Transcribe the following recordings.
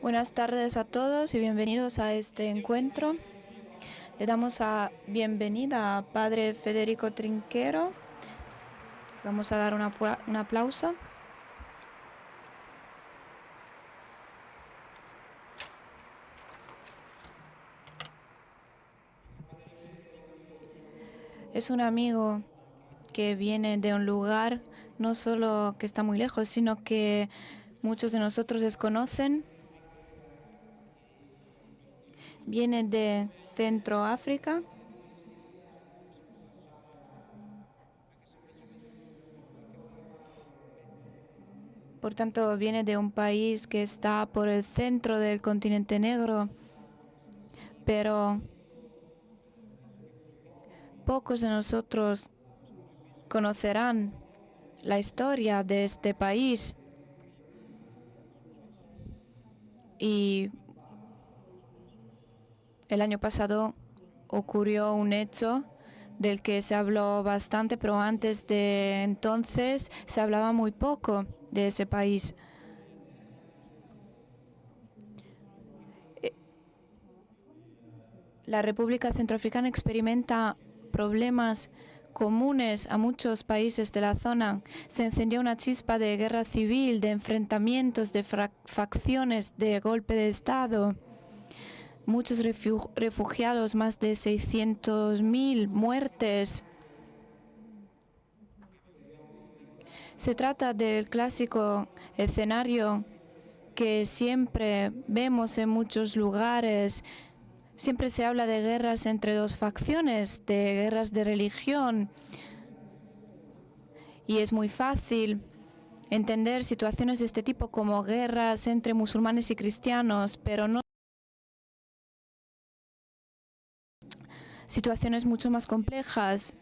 Buenas tardes a todos y bienvenidos a este encuentro. Le damos la bienvenida a Padre Federico Trinquero. Vamos a dar un aplauso. Es un amigo que viene de un lugar no solo que está muy lejos, sino que muchos de nosotros desconocen. Viene de Centroáfrica. Por tanto, viene de un país que está por el centro del continente negro, pero pocos de nosotros conocerán la historia de este país. Y el año pasado ocurrió un hecho del que se habló bastante, pero antes de entonces se hablaba muy poco de ese país. La República Centroafricana experimenta problemas comunes a muchos países de la zona. Se encendió una chispa de guerra civil, de enfrentamientos, de facciones, de golpe de Estado. Muchos refugiados, más de 600.000 muertes. Se trata del clásico escenario que siempre vemos en muchos lugares. Siempre se habla de guerras entre dos facciones, de guerras de religión. Y es muy fácil entender situaciones de este tipo como guerras entre musulmanes y cristianos, pero no situaciones mucho más complejas.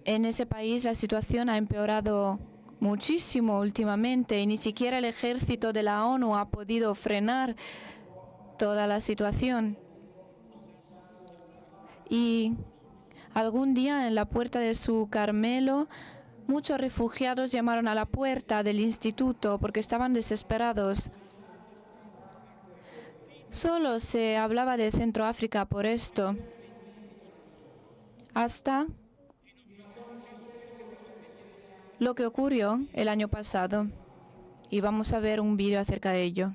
En ese país la situación ha empeorado muchísimo últimamente y ni siquiera el ejército de la ONU ha podido frenar toda la situación. Y algún día en la puerta de su Carmelo, muchos refugiados llamaron a la puerta del instituto porque estaban desesperados. Solo se hablaba de Centroáfrica por esto, hasta lo que ocurrió el año pasado. Y vamos a ver un vídeo acerca de ello.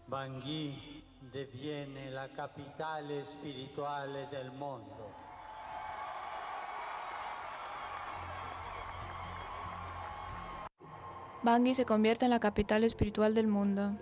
Bangui diviene la capitale spirituale del mondo. Bangui se convierte en la capital espiritual del mundo.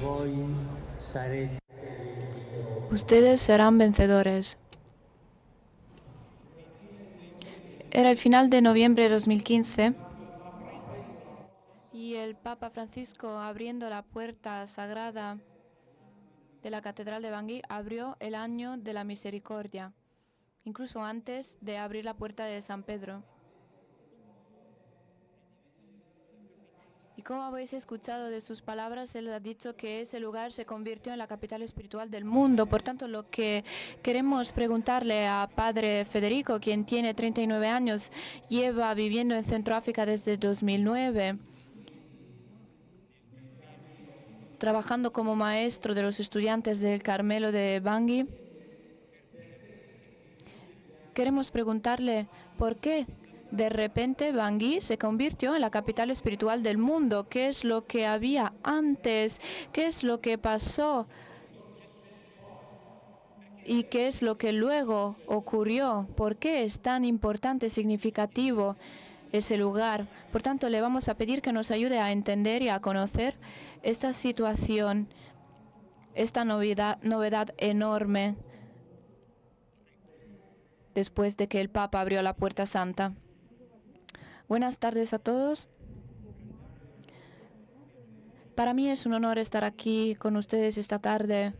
Voi sarete. Ustedes serán vencedores. Era el final de noviembre de 2015 y el Papa Francisco, abriendo la puerta sagrada de la Catedral de Bangui, abrió el año de la misericordia, incluso antes de abrir la puerta de San Pedro. Y Como habéis escuchado de sus palabras, él ha dicho que ese lugar se convirtió en la capital espiritual del mundo. Por tanto, lo que queremos preguntarle a Padre Federico, quien tiene 39 años, lleva viviendo en Centroáfrica desde 2009, trabajando como maestro de los estudiantes del Carmelo de Bangui. Queremos preguntarle por qué de repente Bangui se convirtió en la capital espiritual del mundo. ¿Qué es lo que había antes? ¿Qué es lo que pasó? ¿Y qué es lo que luego ocurrió? ¿Por qué es tan importante, significativo ese lugar? Por tanto, le vamos a pedir que nos ayude a entender y a conocer esta situación, esta novedad enorme después de que el Papa abrió la Puerta Santa. Buenas tardes a todos. Para mí es un honor estar aquí con ustedes esta tarde,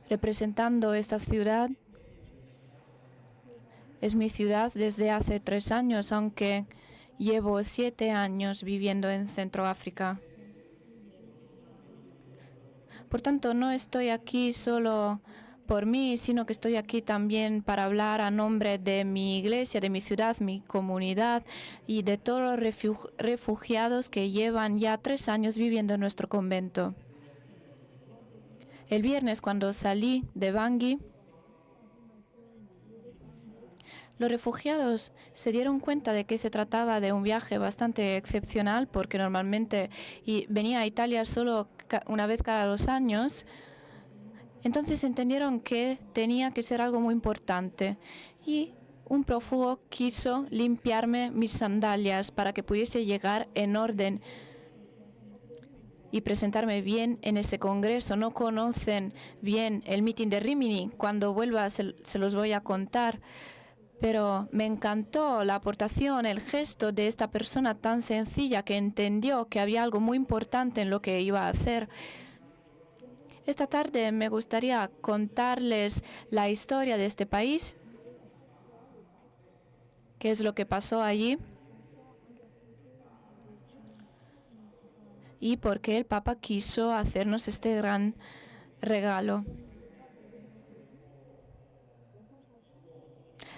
representando esta ciudad. Es mi ciudad desde hace 3 años, aunque llevo 7 años viviendo en Centroáfrica. Por tanto, no estoy aquí solo por mí, sino que estoy aquí también para hablar a nombre de mi iglesia, de mi ciudad, mi comunidad y de todos los refugiados que llevan ya 3 años viviendo en nuestro convento. El viernes, cuando salí de Bangui, los refugiados se dieron cuenta de que se trataba de un viaje bastante excepcional, porque normalmente venía a Italia solo una vez cada 2 años. Entonces entendieron que tenía que ser algo muy importante y un prófugo quiso limpiarme mis sandalias para que pudiese llegar en orden y presentarme bien en ese congreso. No conocen bien el meeting de Rimini. Cuando vuelva se los voy a contar. Pero me encantó la aportación, el gesto de esta persona tan sencilla que entendió que había algo muy importante en lo que iba a hacer. Esta tarde me gustaría contarles la historia de este país, qué es lo que pasó allí y por qué el Papa quiso hacernos este gran regalo.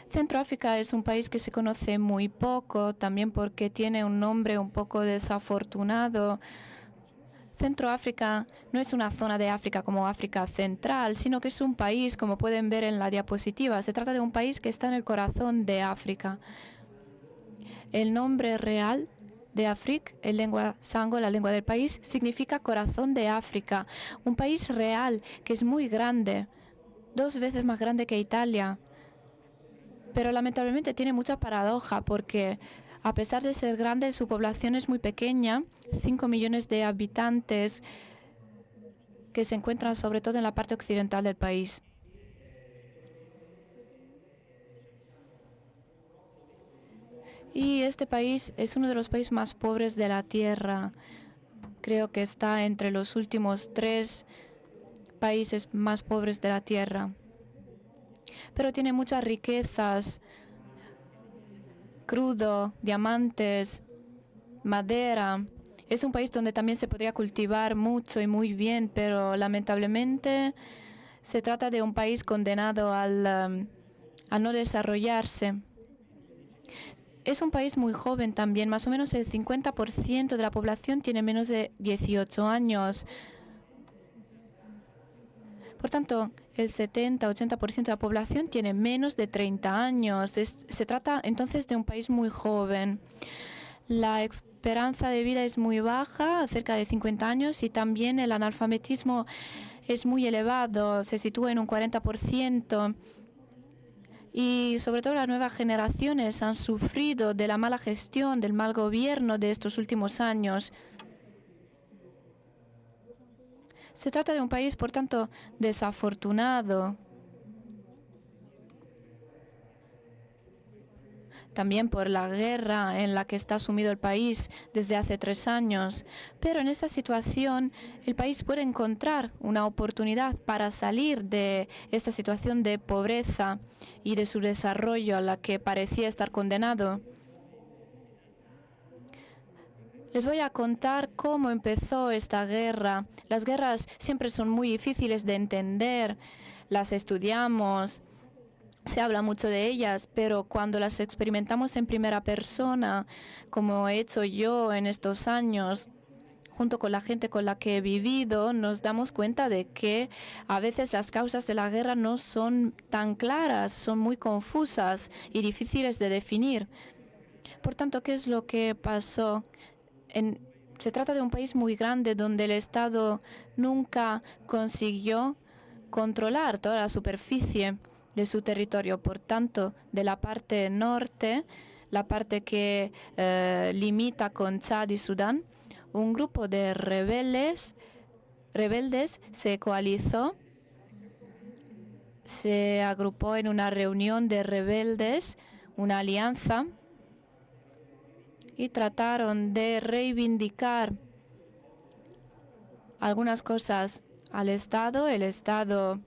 Centroáfrica es un país que se conoce muy poco, también porque tiene un nombre un poco desafortunado. Centroáfrica no es una zona de África como África Central, sino que es un país, como pueden ver en la diapositiva. Se trata de un país que está en el corazón de África. El nombre real de Afrique, en lengua sango, la lengua del país, significa corazón de África. Un país real que es muy grande, 2 veces más grande que Italia. Pero lamentablemente tiene mucha paradoja porque a pesar de ser grande, su población es muy pequeña, 5 millones de habitantes que se encuentran sobre todo en la parte occidental del país. Y este país es uno de los países más pobres de la Tierra. Creo que está entre los últimos 3 países más pobres de la Tierra. Pero tiene muchas riquezas, crudo, diamantes, madera. Es un país donde también se podría cultivar mucho y muy bien, pero lamentablemente se trata de un país condenado a no desarrollarse. Es un país muy joven también, más o menos el 50% de la población tiene menos de 18 años. Por tanto, el 70-80% de la población tiene menos de 30 años. Se trata entonces de un país muy joven. La esperanza de vida es muy baja, cerca de 50 años, y también el analfabetismo es muy elevado, se sitúa en un 40%. Y sobre todo las nuevas generaciones han sufrido de la mala gestión, del mal gobierno de estos últimos años. Se trata de un país, por tanto, desafortunado. También por la guerra en la que está sumido el país desde hace 3 años. Pero en esta situación el país puede encontrar una oportunidad para salir de esta situación de pobreza y de su desarrollo a la que parecía estar condenado. Les voy a contar cómo empezó esta guerra. Las guerras siempre son muy difíciles de entender. Las estudiamos, se habla mucho de ellas, pero cuando las experimentamos en primera persona, como he hecho yo en estos años, junto con la gente con la que he vivido, nos damos cuenta de que a veces las causas de la guerra no son tan claras, son muy confusas y difíciles de definir. Por tanto, ¿qué es lo que pasó? Se trata de un país muy grande donde el Estado nunca consiguió controlar toda la superficie de su territorio. Por tanto, de la parte norte, la parte que limita con Chad y Sudán, un grupo de rebeldes se coalizó, se agrupó en una reunión de rebeldes, una alianza, y trataron de reivindicar algunas cosas al Estado. El Estado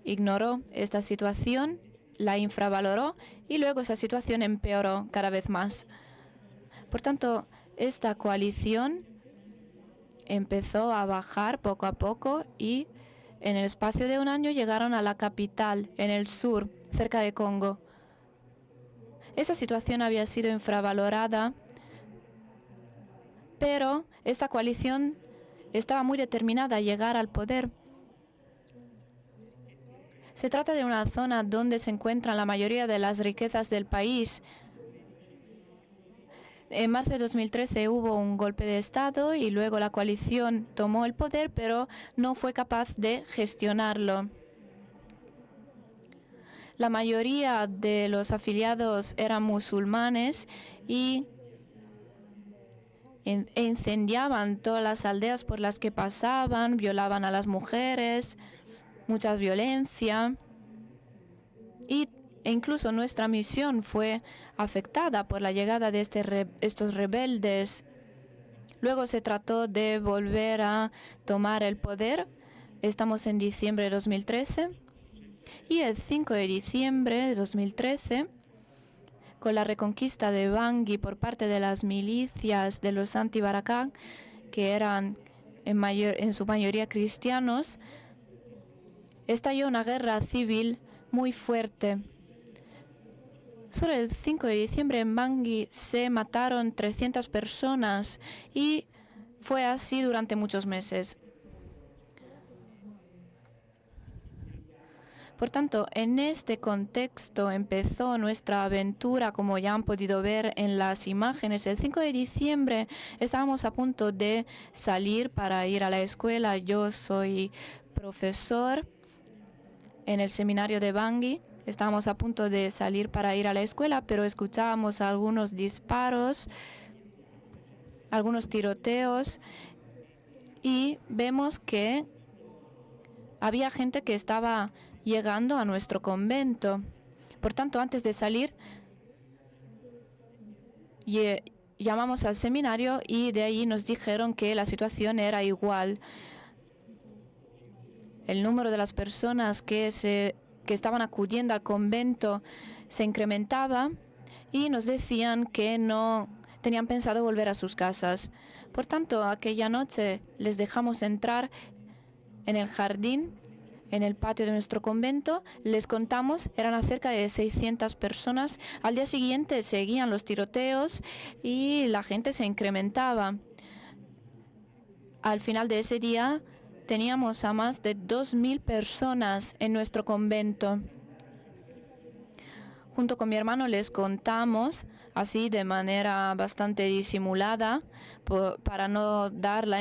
ignoró esta situación, la infravaloró y luego esa situación empeoró cada vez más. Por tanto, esta coalición empezó a bajar poco a poco y en el espacio de un año llegaron a la capital, en el sur, cerca de Congo. Esa situación había sido infravalorada, pero esta coalición estaba muy determinada a llegar al poder. Se trata de una zona donde se encuentran la mayoría de las riquezas del país. En marzo de 2013 hubo un golpe de Estado y luego la coalición tomó el poder, pero no fue capaz de gestionarlo. La mayoría de los afiliados eran musulmanes y incendiaban todas las aldeas por las que pasaban, violaban a las mujeres, mucha violencia. E incluso nuestra misión fue afectada por la llegada de estos rebeldes. Luego se trató de volver a tomar el poder. Estamos en diciembre de 2013. Y el 5 de diciembre de 2013, con la reconquista de Bangui por parte de las milicias de los anti-Baraka, que eran en su mayoría cristianos, estalló una guerra civil muy fuerte. Solo el 5 de diciembre en Bangui se mataron 300 personas y fue así durante muchos meses. Por tanto, en este contexto empezó nuestra aventura, como ya han podido ver en las imágenes. El 5 de diciembre estábamos a punto de salir para ir a la escuela. Yo soy profesor en el seminario de Bangui. Estábamos a punto de salir para ir a la escuela, pero escuchábamos algunos disparos, algunos tiroteos, y vemos que había gente que estaba llegando a nuestro convento. Por tanto, antes de salir, llamamos al seminario y de ahí nos dijeron que la situación era igual. El número de las personas que estaban acudiendo al convento se incrementaba y nos decían que no tenían pensado volver a sus casas. Por tanto, aquella noche les dejamos entrar en el jardín, en el patio de nuestro convento. Les contamos, eran cerca de 600 personas. Al día siguiente seguían los tiroteos y la gente se incrementaba. Al final de ese día teníamos a más de 2.000 personas en nuestro convento. Junto con mi hermano les contamos, así de manera bastante disimulada, para no dar la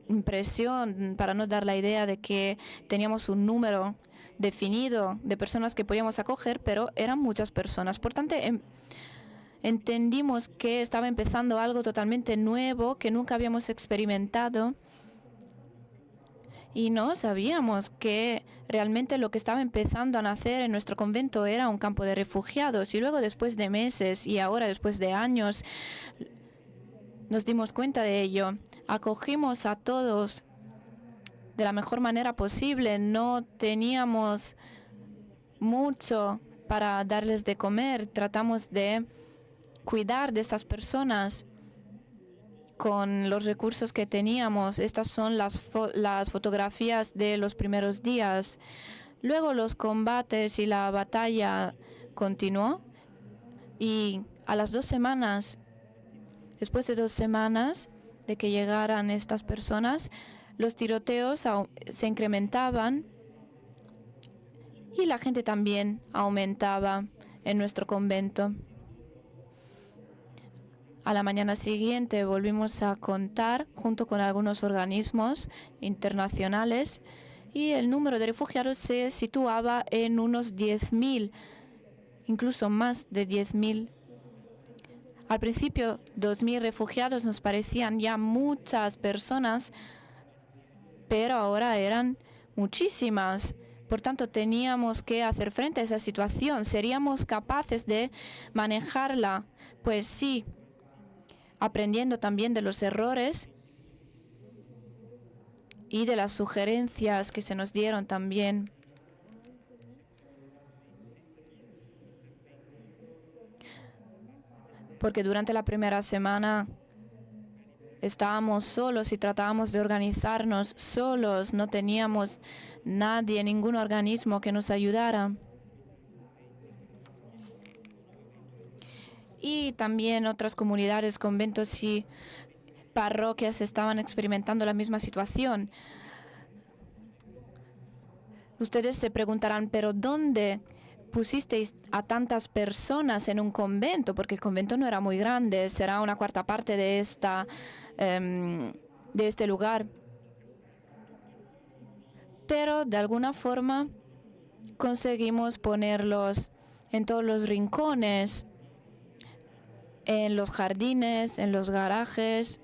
impresión, para no dar la idea de que teníamos un número definido de personas que podíamos acoger, pero eran muchas personas. Por tanto, entendimos que estaba empezando algo totalmente nuevo que nunca habíamos experimentado y no sabíamos que realmente lo que estaba empezando a nacer en nuestro convento era un campo de refugiados. Y luego, después de meses y ahora después de años, nos dimos cuenta de ello. Acogimos a todos de la mejor manera posible. No teníamos mucho para darles de comer. Tratamos de cuidar de estas personas. con los recursos que teníamos. Estas son las fotografías de los primeros días. Luego los combates y la batalla continuó y a las 2 semanas, después de 2 semanas de que llegaran estas personas, los tiroteos se incrementaban y la gente también aumentaba en nuestro convento. A la mañana siguiente volvimos a contar junto con algunos organismos internacionales y el número de refugiados se situaba en unos 10.000, incluso más de 10.000. Al principio, 2.000 refugiados nos parecían ya muchas personas, pero ahora eran muchísimas. Por tanto, teníamos que hacer frente a esa situación. ¿Seríamos capaces de manejarla? Pues sí, aprendiendo también de los errores y de las sugerencias que se nos dieron también. Porque durante la primera semana estábamos solos y tratábamos de organizarnos solos. No teníamos nadie, ningún organismo que nos ayudara. Y también otras comunidades, conventos y parroquias estaban experimentando la misma situación. Ustedes se preguntarán, ¿pero dónde pusisteis a tantas personas en un convento? Porque el convento no era muy grande, será una cuarta parte de este lugar. Pero de alguna forma conseguimos ponerlos en todos los rincones, en los jardines, en los garajes,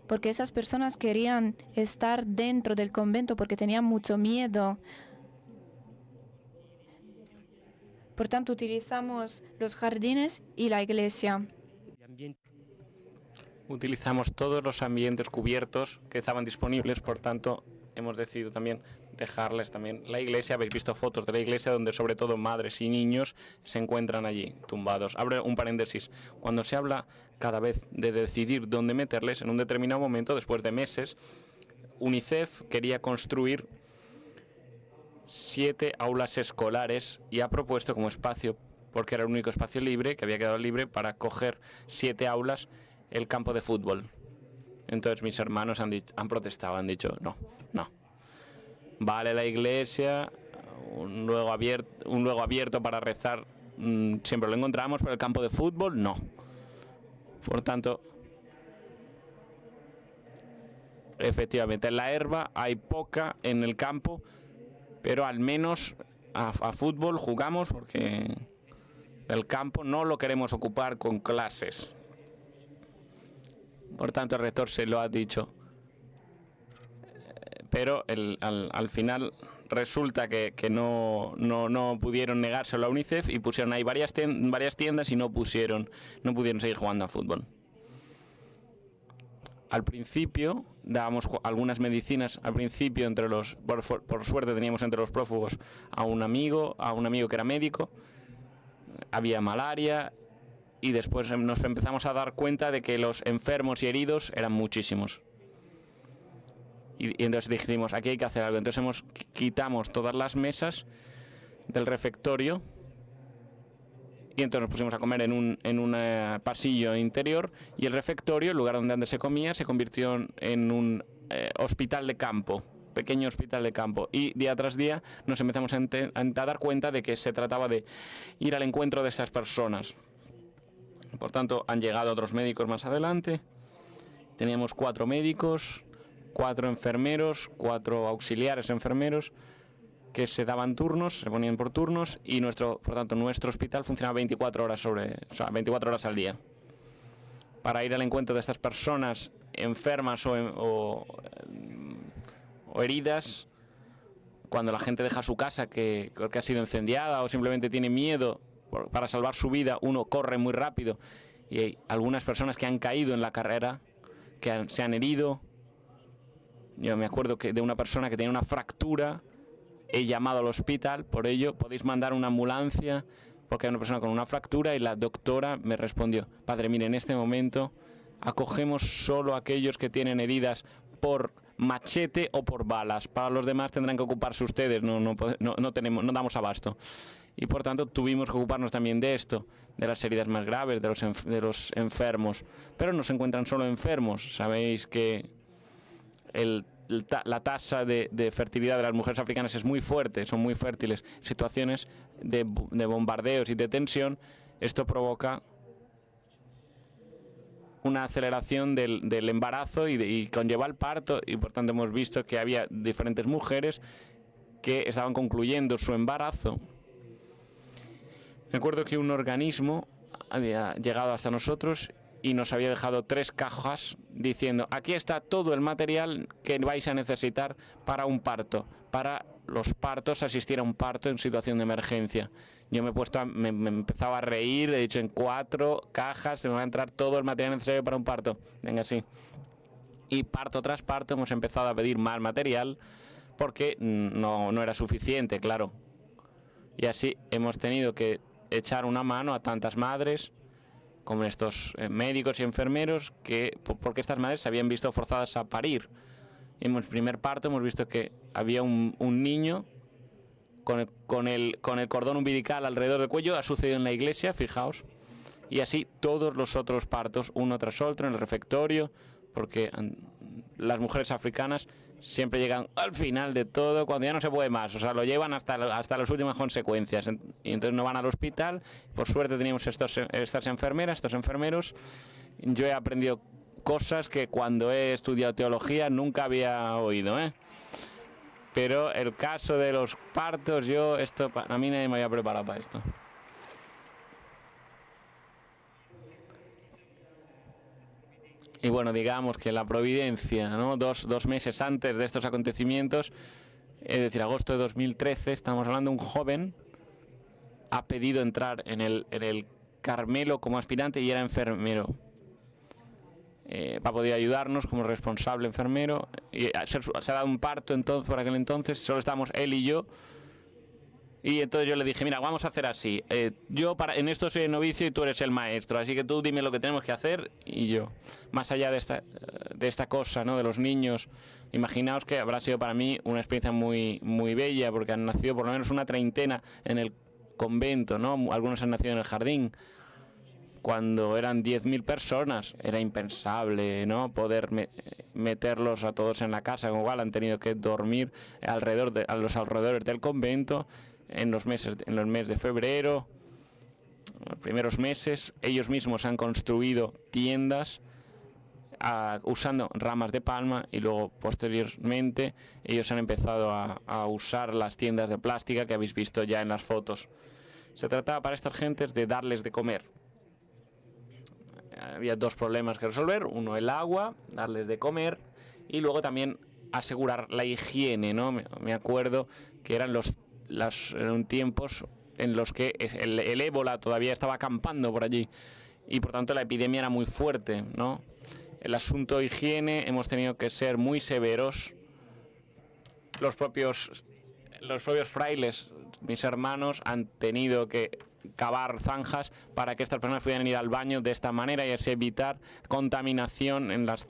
porque esas personas querían estar dentro del convento porque tenían mucho miedo. Por tanto, utilizamos los jardines y la iglesia. Utilizamos todos los ambientes cubiertos que estaban disponibles, por tanto, hemos decidido también dejarles también la iglesia. Habéis visto fotos de la iglesia donde sobre todo madres y niños se encuentran allí tumbados. Abro un paréntesis. Cuando se habla cada vez de decidir dónde meterles, en un determinado momento, después de meses, UNICEF quería construir 7 aulas escolares y ha propuesto como espacio, porque era el único espacio libre que había quedado libre para coger 7 aulas, el campo de fútbol. Entonces mis hermanos han protestado, han dicho no. Vale, la iglesia, un luego abierto para rezar, siempre lo encontramos, pero el campo de fútbol no. Por tanto, efectivamente, en la herba hay poca en el campo, pero al menos a fútbol jugamos porque el campo no lo queremos ocupar con clases. Por tanto, el rector se lo ha dicho. Pero al final resulta que no pudieron negárselo a UNICEF y pusieron ahí varias tiendas y no pudieron seguir jugando a fútbol. Al principio dábamos algunas medicinas, por suerte teníamos entre los prófugos a un amigo que era médico, había malaria y después nos empezamos a dar cuenta de que los enfermos y heridos eran muchísimos. Y entonces dijimos, aquí hay que hacer algo. Entonces quitamos todas las mesas del refectorio y entonces nos pusimos a comer en un pasillo interior y el refectorio, el lugar donde antes se comía, se convirtió en un hospital de campo, pequeño hospital de campo. Y día tras día nos empezamos a dar cuenta de que se trataba de ir al encuentro de estas personas. Por tanto, han llegado otros médicos más adelante. Teníamos 4 médicos, 4 enfermeros, 4 auxiliares enfermeros que se daban turnos, se ponían por turnos y por tanto nuestro hospital funcionaba 24 horas al día. Para ir al encuentro de estas personas enfermas o heridas, cuando la gente deja su casa que ha sido incendiada o simplemente tiene miedo para salvar su vida, uno corre muy rápido y hay algunas personas que han caído en la carrera, que se han herido. Yo me acuerdo de una persona que tenía una fractura, he llamado al hospital, por ello podéis mandar una ambulancia, porque era una persona con una fractura, y la doctora me respondió: padre, mire, en este momento acogemos solo a aquellos que tienen heridas por machete o por balas. Para los demás tendrán que ocuparse ustedes, no damos abasto. Y por tanto tuvimos que ocuparnos también de esto, de las heridas más graves, de los enfermos. Pero no se encuentran solo enfermos. Sabéis que la tasa de fertilidad de las mujeres africanas es muy fuerte, son muy fértiles. Situaciones de bombardeos y de tensión, esto provoca una aceleración del embarazo y conlleva el parto, y por tanto hemos visto que había diferentes mujeres que estaban concluyendo su embarazo. Me acuerdo que un organismo había llegado hasta nosotros y nos había dejado 3 cajas diciendo: aquí está todo el material que vais a necesitar para un parto, para los partos, asistir a un parto en situación de emergencia. Yo me empezaba a reír, he dicho: en 4 cajas se me va a entrar todo el material necesario para un parto. Venga, sí. Y parto tras parto hemos empezado a pedir más material porque no era suficiente, claro. Y así hemos tenido que echar una mano a tantas madres como estos médicos y enfermeros, porque estas madres se habían visto forzadas a parir. En el primer parto hemos visto que había un niño con el cordón umbilical alrededor del cuello. Ha sucedido en la iglesia, fijaos. Y así todos los otros partos, uno tras otro, en el refectorio, porque las mujeres africanas siempre llegan al final de todo, cuando ya no se puede más. O sea, lo llevan hasta las últimas consecuencias. Y entonces no van al hospital. Por suerte teníamos estas enfermeras, estos enfermeros. Yo he aprendido cosas que cuando he estudiado teología nunca había oído, ¿eh? Pero el caso de los partos, a mí nadie me había preparado para esto. Y bueno, digamos que la providencia, ¿no? Dos meses antes de estos acontecimientos, es decir, agosto de 2013, estamos hablando de un joven, ha pedido entrar en el Carmelo como aspirante y era enfermero. Ha podido ayudarnos como responsable enfermero. Y se ha dado un parto entonces, por aquel entonces, solo estábamos él y yo. Y entonces yo le dije: mira, vamos a hacer así. Yo en esto soy el novicio y tú eres el maestro, así que tú dime lo que tenemos que hacer y yo. Más allá de esta cosa, ¿no?, de los niños, imaginaos que habrá sido para mí una experiencia muy, muy bella, porque han nacido por lo menos una treintena en el convento, ¿no? Algunos han nacido en el jardín. Cuando eran 10.000 personas, era impensable, ¿no?, poder meterlos a todos en la casa. Con igual han tenido que dormir a los alrededores del convento. En los meses de febrero, los primeros meses, ellos mismos han construido tiendas usando ramas de palma, y luego posteriormente ellos han empezado a usar las tiendas de plástica que habéis visto ya en las fotos. Se trataba para estas gentes de darles de comer. Había 2 problemas que resolver: uno, el agua, darles de comer, y luego también asegurar la higiene, ¿no? Me acuerdo que eran tiempos en los que el ébola todavía estaba acampando por allí y por tanto la epidemia era muy fuerte, ¿no? El asunto higiene hemos tenido que ser muy severos. Los propios frailes, mis hermanos, han tenido que cavar zanjas para que estas personas pudieran ir al baño de esta manera y así evitar contaminación en las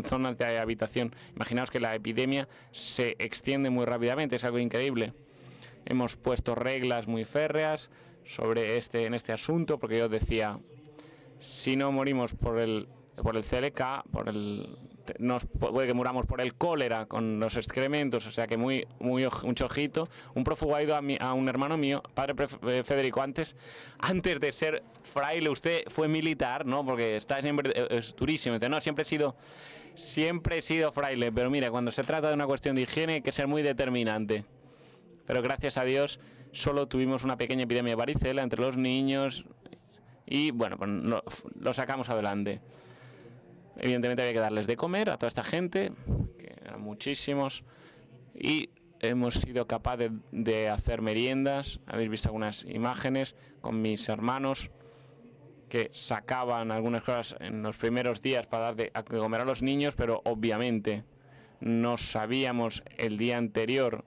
zonas de habitación. Imaginaos que la epidemia se extiende muy rápidamente, es algo increíble. Hemos puesto reglas muy férreas en este asunto, porque yo decía: si no morimos por el CLK, puede que muramos por el cólera con los excrementos, o sea que mucho ojito. Un prófugo ha ido a un hermano mío: padre Federico, antes de ser fraile usted fue militar, ¿no? Porque está siempre, es durísimo. Dice: no, siempre he sido fraile, pero mira, cuando se trata de una cuestión de higiene hay que ser muy determinante. Pero gracias a Dios solo tuvimos una pequeña epidemia de varicela entre los niños y bueno, pues lo sacamos adelante. Evidentemente había que darles de comer a toda esta gente, que eran muchísimos, y hemos sido capaces de hacer meriendas. Habéis visto algunas imágenes con mis hermanos que sacaban algunas cosas en los primeros días para dar de comer a los niños, pero obviamente no sabíamos el día anterior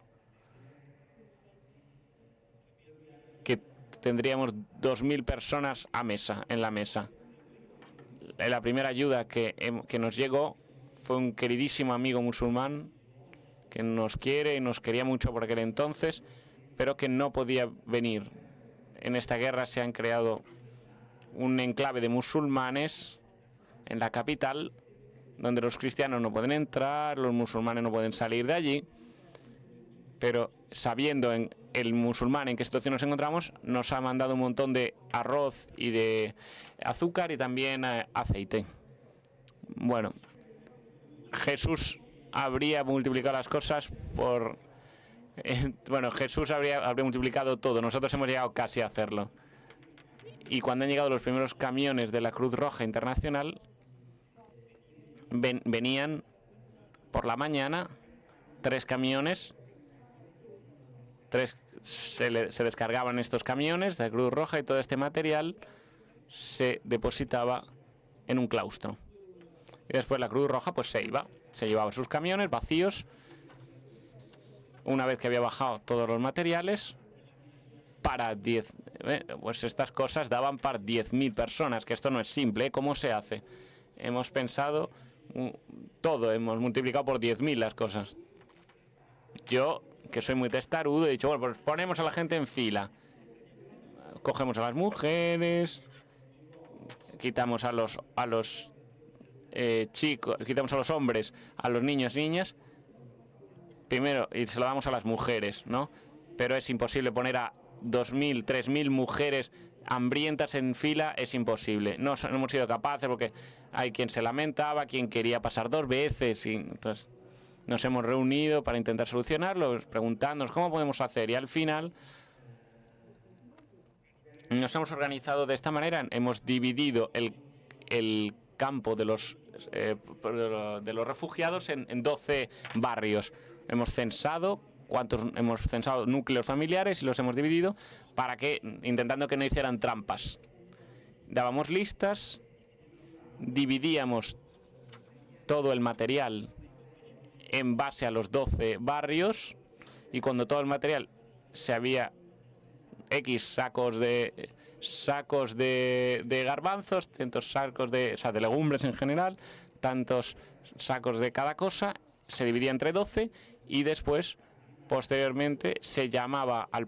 que tendríamos 2.000 personas en la mesa. La primera ayuda que nos llegó fue un queridísimo amigo musulmán que nos quiere y nos quería mucho por aquel entonces, pero que no podía venir. En esta guerra se han creado un enclave de musulmanes en la capital, donde los cristianos no pueden entrar, los musulmanes no pueden salir de allí, pero sabiendo el musulmán en qué situación nos encontramos, nos ha mandado un montón de arroz y de azúcar y también aceite. Bueno, Jesús habría multiplicado las cosas por... Jesús habría multiplicado todo. Nosotros hemos llegado casi a hacerlo. Y cuando han llegado los primeros camiones de la Cruz Roja Internacional, venían por la mañana 3 camiones. Se descargaban estos camiones de la Cruz Roja y todo este material se depositaba en un claustro. Y después la Cruz Roja pues se llevaba sus camiones vacíos. Una vez que había bajado todos los materiales, para 10, pues estas cosas daban para 10.000 personas, que esto no es simple, ¿Cómo se hace? Hemos pensado todo, hemos multiplicado por 10.000 las cosas. Yo, que soy muy testarudo, he dicho, bueno, pues ponemos a la gente en fila. Cogemos a las mujeres, quitamos a los chicos, quitamos a los hombres, a los niños y niñas, primero, y se lo damos a las mujeres, ¿no? Pero es imposible poner a 2.000, 3.000 mujeres hambrientas en fila, es imposible. No hemos sido capaces porque hay quien se lamentaba, quien quería pasar 2 veces, y entonces nos hemos reunido para intentar solucionarlo, preguntándonos cómo podemos hacer, y al final nos hemos organizado de esta manera. Hemos dividido el campo de los refugiados en 12 barrios. Hemos censado núcleos familiares y los hemos dividido intentando que no hicieran trampas. Dábamos listas, dividíamos todo el material en base a los 12 barrios, y cuando todo el material se había X sacos de garbanzos, tantos sacos de legumbres en general, tantos sacos de cada cosa, se dividía entre 12, y después, posteriormente, se llamaba al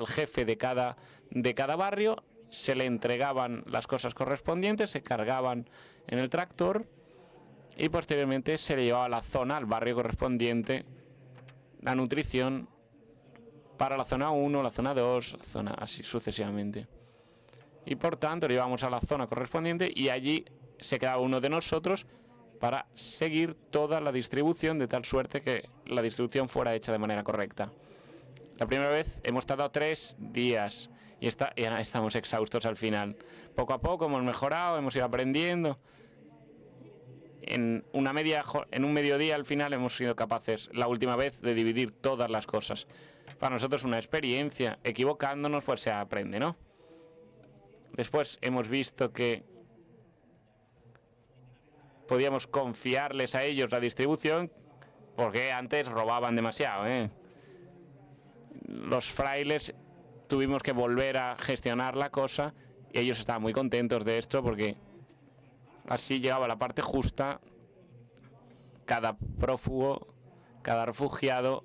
jefe de cada barrio, se le entregaban las cosas correspondientes, se cargaban en el tractor, y posteriormente se le llevaba a la zona, al barrio correspondiente, la nutrición para la zona 1, la zona 2, la zona así sucesivamente. Y por tanto lo llevamos a la zona correspondiente, y allí se quedaba uno de nosotros para seguir toda la distribución, de tal suerte que la distribución fuera hecha de manera correcta. La primera vez hemos tardado 3 días y ya estamos exhaustos al final. Poco a poco hemos mejorado, hemos ido aprendiendo. En un mediodía al final hemos sido capaces, la última vez, de dividir todas las cosas. Para nosotros es una experiencia. Equivocándonos pues se aprende, ¿no? Después hemos visto que podíamos confiarles a ellos la distribución, porque antes robaban demasiado, ¿eh? Los frailes tuvimos que volver a gestionar la cosa, y ellos estaban muy contentos de esto, porque así llegaba la parte justa. Cada prófugo, cada refugiado,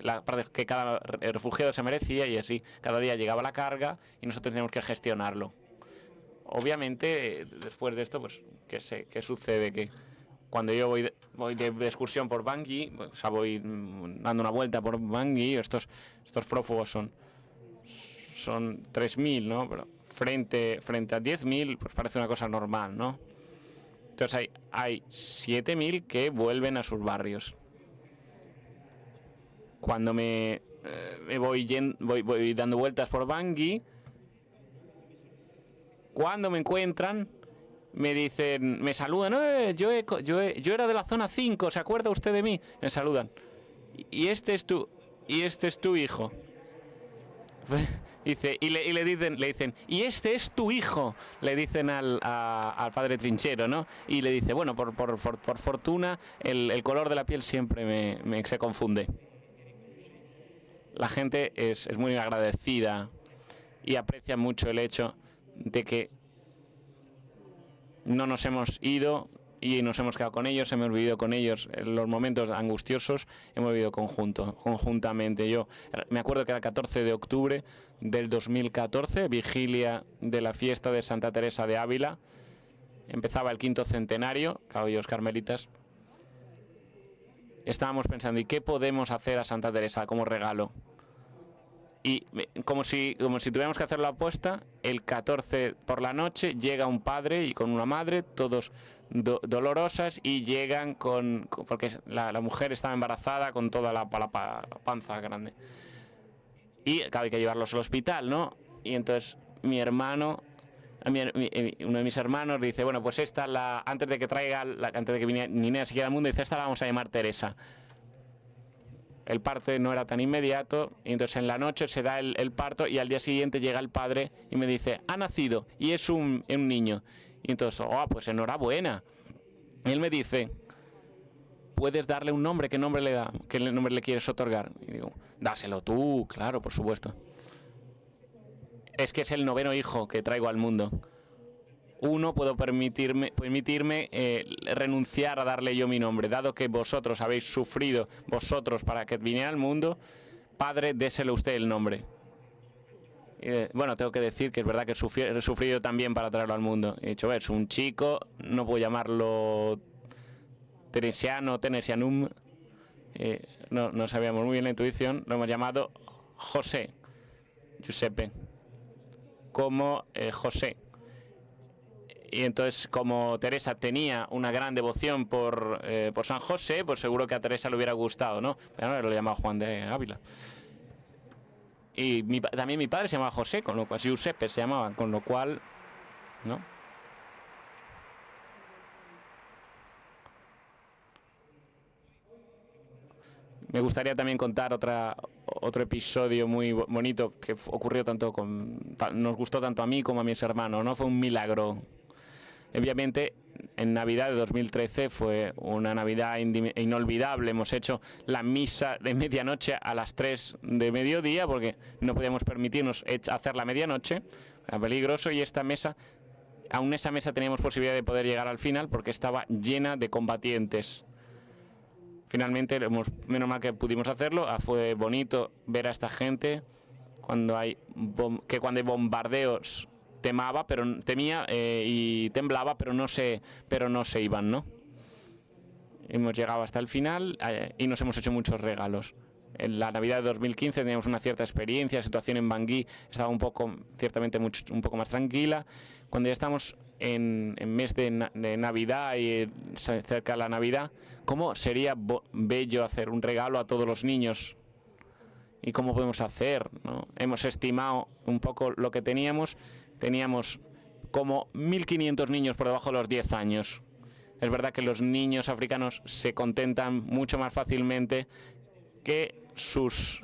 la parte que cada refugiado se merecía, y así cada día llegaba la carga y nosotros teníamos que gestionarlo. Obviamente, después de esto, pues, ¿qué sucede? Que cuando yo voy de excursión por Bangui, o sea, voy dando una vuelta por Bangui, estos prófugos son 3.000, ¿no? Pero frente a 10.000, pues parece una cosa normal, ¿no? Entonces hay 7.000 que vuelven a sus barrios. Cuando me voy dando vueltas por Bangui, cuando me encuentran, me dicen, me saludan, yo era de la zona 5, ¿se acuerda usted de mí? Me saludan. Y este es tu hijo. Dice, y le dicen, y este es tu hijo, le dicen al padre Trinchero, ¿no? Y le dice, bueno, por fortuna, el color de la piel siempre se confunde. La gente es muy agradecida, y aprecian mucho el hecho de que no nos hemos ido y nos hemos quedado con ellos, hemos vivido con ellos los momentos angustiosos, hemos vivido conjuntamente. Yo me acuerdo que era el 14 de octubre del 2014, vigilia de la fiesta de Santa Teresa de Ávila. Empezaba el 5º centenario, caballos carmelitas. Estábamos pensando, ¿y qué podemos hacer a Santa Teresa como regalo? Y como si tuviéramos que hacer la apuesta, el 14 por la noche llega un padre y con una madre, todos dolorosas, y llegan porque la mujer estaba embarazada con toda la panza grande. Y claro, hay que llevarlos al hospital, ¿no? Y entonces mi hermano, uno de mis hermanos dice, bueno, pues esta, antes de que viniera Ninea siquiera al mundo, dice, esta la vamos a llamar Teresa. El parto no era tan inmediato, y entonces en la noche se da el parto, y al día siguiente llega el padre y me dice, ha nacido, y es un niño. Y entonces, pues enhorabuena. Y él me dice, ¿puedes darle un nombre? ¿Qué nombre le da? ¿Qué nombre le quieres otorgar? Y digo, dáselo tú, claro, por supuesto. Es que es el 9º hijo que traigo al mundo. Puedo permitirme renunciar a darle yo mi nombre, dado que vosotros habéis sufrido, para que viniera al mundo, Padre, déselo usted el nombre. Bueno, tengo que decir que es verdad que he sufrido también para traerlo al mundo. He dicho, es un chico, no puedo llamarlo Tenesianum, no sabíamos muy bien la intuición, lo hemos llamado José, Giuseppe, como José. Y entonces, como Teresa tenía una gran devoción por San José, pues seguro que a Teresa le hubiera gustado, ¿no? Pero no, lo llamaba Juan de Ávila. Y también mi padre se llamaba José, con lo cual Giuseppe se llamaba, con lo cual, ¿no? Me gustaría también contar otro episodio muy bonito que ocurrió nos gustó tanto a mí como a mis hermanos, ¿no? Fue un milagro. Obviamente, en Navidad de 2013 fue una Navidad inolvidable. Hemos hecho la misa de medianoche a las 3 de mediodía porque no podíamos permitirnos hacer la medianoche, era peligroso, y aún esa mesa teníamos posibilidad de poder llegar al final porque estaba llena de combatientes. Finalmente, menos mal que pudimos hacerlo. Fue bonito ver a esta gente cuando hay bombardeos. Temía y temblaba, pero no se iban, ¿no? Hemos llegado hasta el final y nos hemos hecho muchos regalos. En la Navidad de 2015 teníamos una cierta experiencia, la situación en Bangui estaba ciertamente un poco más tranquila. Cuando ya estamos en mes de Navidad y cerca de la Navidad, ¿cómo sería bello hacer un regalo a todos los niños? ¿Y cómo podemos hacer, ¿no? Hemos estimado un poco lo que teníamos. Teníamos como 1.500 niños por debajo de los 10 años. Es verdad que los niños africanos se contentan mucho más fácilmente que sus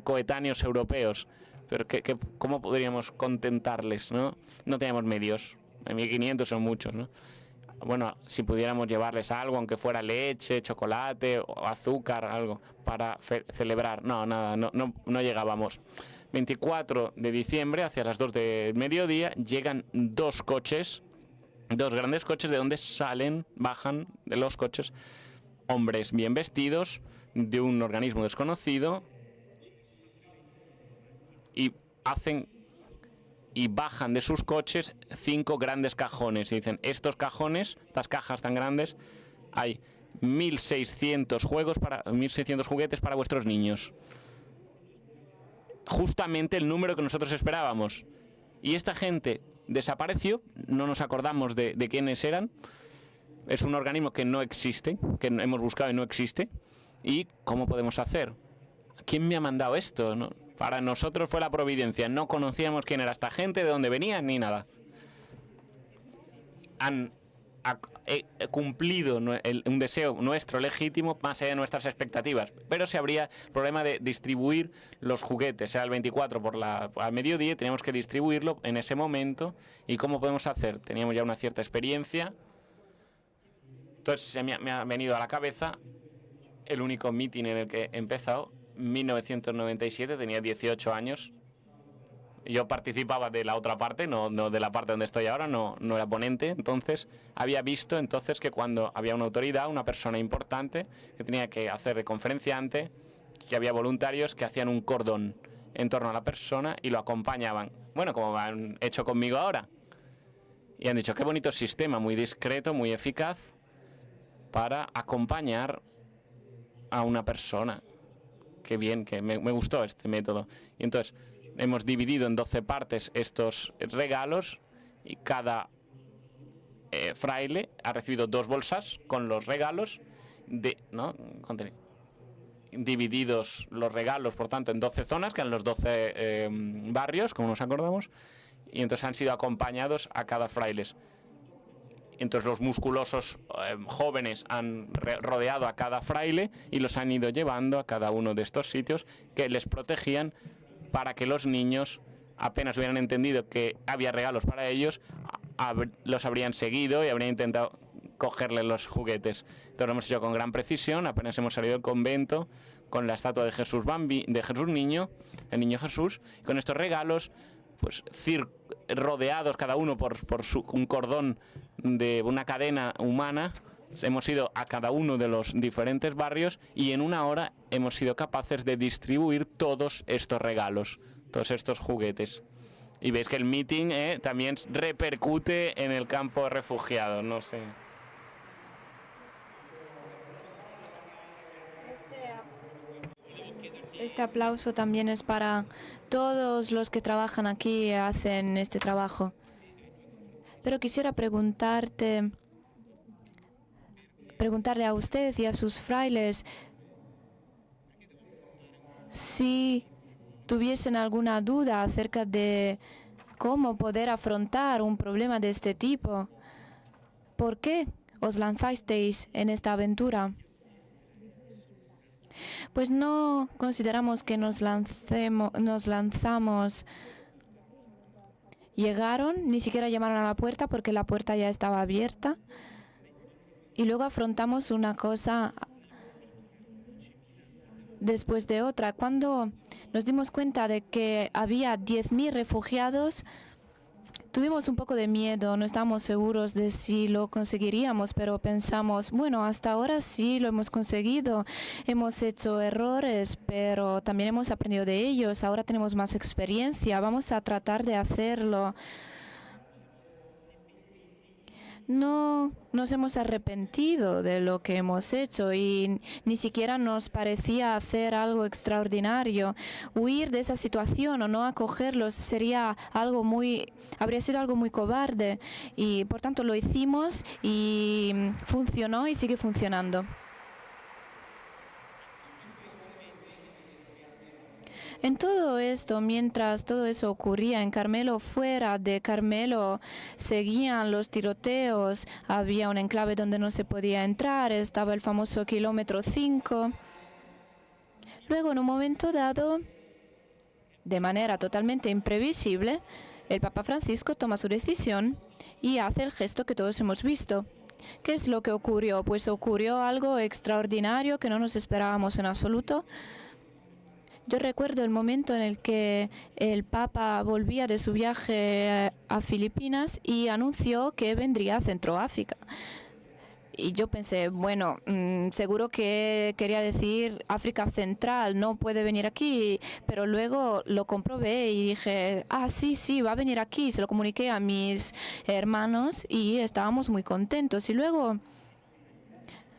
coetáneos europeos. Pero ¿cómo podríamos contentarles, no? No teníamos medios. 1.500 son muchos, ¿no? Bueno, si pudiéramos llevarles algo, aunque fuera leche, chocolate o azúcar, algo para celebrar. No, nada, no llegábamos. 24 de diciembre, hacia las 2 del mediodía, llegan dos grandes coches, de donde bajan de los coches hombres bien vestidos, de un organismo desconocido, y bajan de sus coches 5 grandes cajones. Y dicen, estas cajas tan grandes, hay 1.600 juguetes para vuestros niños. Justamente el número que nosotros esperábamos. Y esta gente desapareció, no nos acordamos de quiénes eran. Es un organismo que no existe, que hemos buscado y no existe. ¿Y cómo podemos hacer? ¿Quién me ha mandado esto? ¿No? Para nosotros fue la providencia. No conocíamos quién era esta gente, de dónde venían, ni nada. Han cumplido un deseo nuestro legítimo más allá de nuestras expectativas, pero se habría el problema de distribuir los juguetes. Era el 24 al mediodía, teníamos que distribuirlo en ese momento. ¿Y cómo podemos hacer? Teníamos ya una cierta experiencia. Entonces me ha venido a la cabeza el único meeting en el que he empezado, 1997, tenía 18 años. Yo participaba de la otra parte, no de la parte donde estoy ahora, no era ponente. Entonces, había visto que cuando había una autoridad, una persona importante, que tenía que hacer de conferenciante, que había voluntarios que hacían un cordón en torno a la persona y lo acompañaban. Bueno, como han hecho conmigo ahora. Y han dicho, qué bonito sistema, muy discreto, muy eficaz, para acompañar a una persona. Qué bien, que me gustó este método. Y entonces hemos dividido en 12 partes estos regalos y cada fraile ha recibido 2 bolsas con los regalos, divididos los regalos, por tanto, en 12 zonas, que eran los 12 barrios, como nos acordamos, y entonces han sido acompañados a cada frailes. Entonces los musculosos jóvenes han rodeado a cada fraile y los han ido llevando a cada uno de estos sitios que les protegían para que los niños, apenas hubieran entendido que había regalos para ellos, los habrían seguido y habrían intentado cogerle los juguetes. Entonces lo hemos hecho con gran precisión, apenas hemos salido del convento con la estatua de Jesús Niño, el niño Jesús, y con estos regalos, pues rodeados cada uno por un cordón de una cadena humana. Hemos ido a cada uno de los diferentes barrios y en una hora hemos sido capaces de distribuir todos estos regalos, todos estos juguetes. Y veis que el meeting también repercute en el campo de refugiados, no sé. Este aplauso también es para todos los que trabajan aquí y hacen este trabajo. Pero quisiera preguntarle a usted y a sus frailes si tuviesen alguna duda acerca de cómo poder afrontar un problema de este tipo. ¿Por qué os lanzasteis en esta aventura? Pues no consideramos que nos lanzamos. Llegaron, ni siquiera llamaron a la puerta porque la puerta ya estaba abierta. Y luego afrontamos una cosa después de otra. Cuando nos dimos cuenta de que había 10.000 refugiados, tuvimos un poco de miedo, no estábamos seguros de si lo conseguiríamos, pero pensamos, bueno, hasta ahora sí lo hemos conseguido. Hemos hecho errores, pero también hemos aprendido de ellos. Ahora tenemos más experiencia, vamos a tratar de hacerlo. No nos hemos arrepentido de lo que hemos hecho y ni siquiera nos parecía hacer algo extraordinario. Huir de esa situación o no acogerlos habría sido algo muy cobarde y por tanto lo hicimos y funcionó y sigue funcionando. En todo esto, mientras todo eso ocurría en Carmelo, fuera de Carmelo, seguían los tiroteos, había un enclave donde no se podía entrar, estaba el famoso kilómetro 5. Luego, en un momento dado, de manera totalmente imprevisible, el Papa Francisco toma su decisión y hace el gesto que todos hemos visto. ¿Qué es lo que ocurrió? Pues ocurrió algo extraordinario que no nos esperábamos en absoluto. Yo recuerdo el momento en el que el Papa volvía de su viaje a Filipinas y anunció que vendría a Centroáfrica. Y yo pensé, bueno, seguro que quería decir África Central, no puede venir aquí. Pero luego lo comprobé y dije, sí, va a venir aquí. Se lo comuniqué a mis hermanos y estábamos muy contentos. Y luego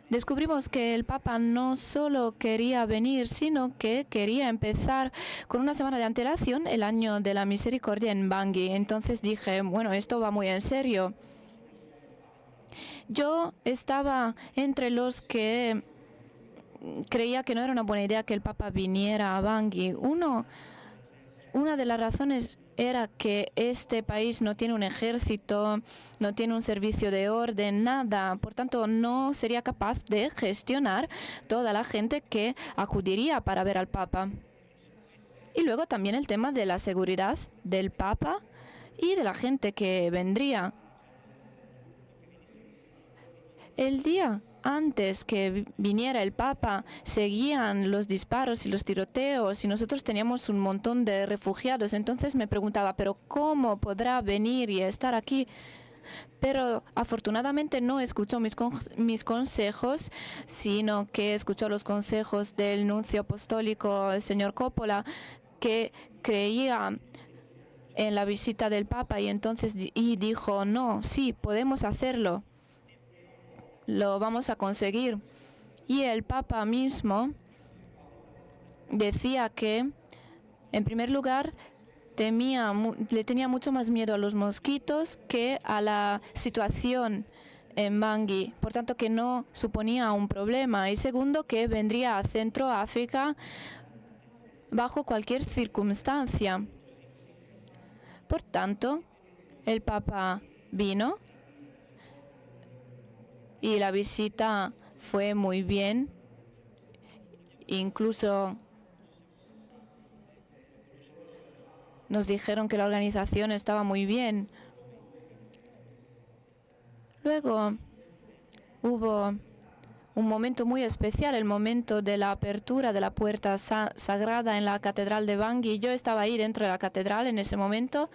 descubrimos que el Papa no solo quería venir, sino que quería empezar con una semana de antelación el año de la misericordia en Bangui. Entonces dije, bueno, esto va muy en serio. Yo estaba entre los que creía que no era una buena idea que el Papa viniera a Bangui. Una de las razones era que este país no tiene un ejército, no tiene un servicio de orden, nada. Por tanto, no sería capaz de gestionar toda la gente que acudiría para ver al Papa. Y luego también el tema de la seguridad del Papa y de la gente que vendría. El día antes que viniera el Papa, seguían los disparos y los tiroteos y nosotros teníamos un montón de refugiados. Entonces me preguntaba, ¿pero cómo podrá venir y estar aquí? Pero afortunadamente no escuchó mis consejos, sino que escuchó los consejos del nuncio apostólico, el señor Coppola, que creía en la visita del Papa y entonces dijo, no, sí, podemos hacerlo. Lo vamos a conseguir. Y el Papa mismo decía que, en primer lugar, le tenía mucho más miedo a los mosquitos que a la situación en Bangui. Por tanto, que no suponía un problema. Y segundo, que vendría a Centroáfrica bajo cualquier circunstancia. Por tanto, el Papa vino y la visita fue muy bien. Incluso nos dijeron que la organización estaba muy bien. Luego hubo un momento muy especial, el momento de la apertura de la puerta sagrada en la Catedral de Bangui. Yo estaba ahí dentro de la catedral en ese momento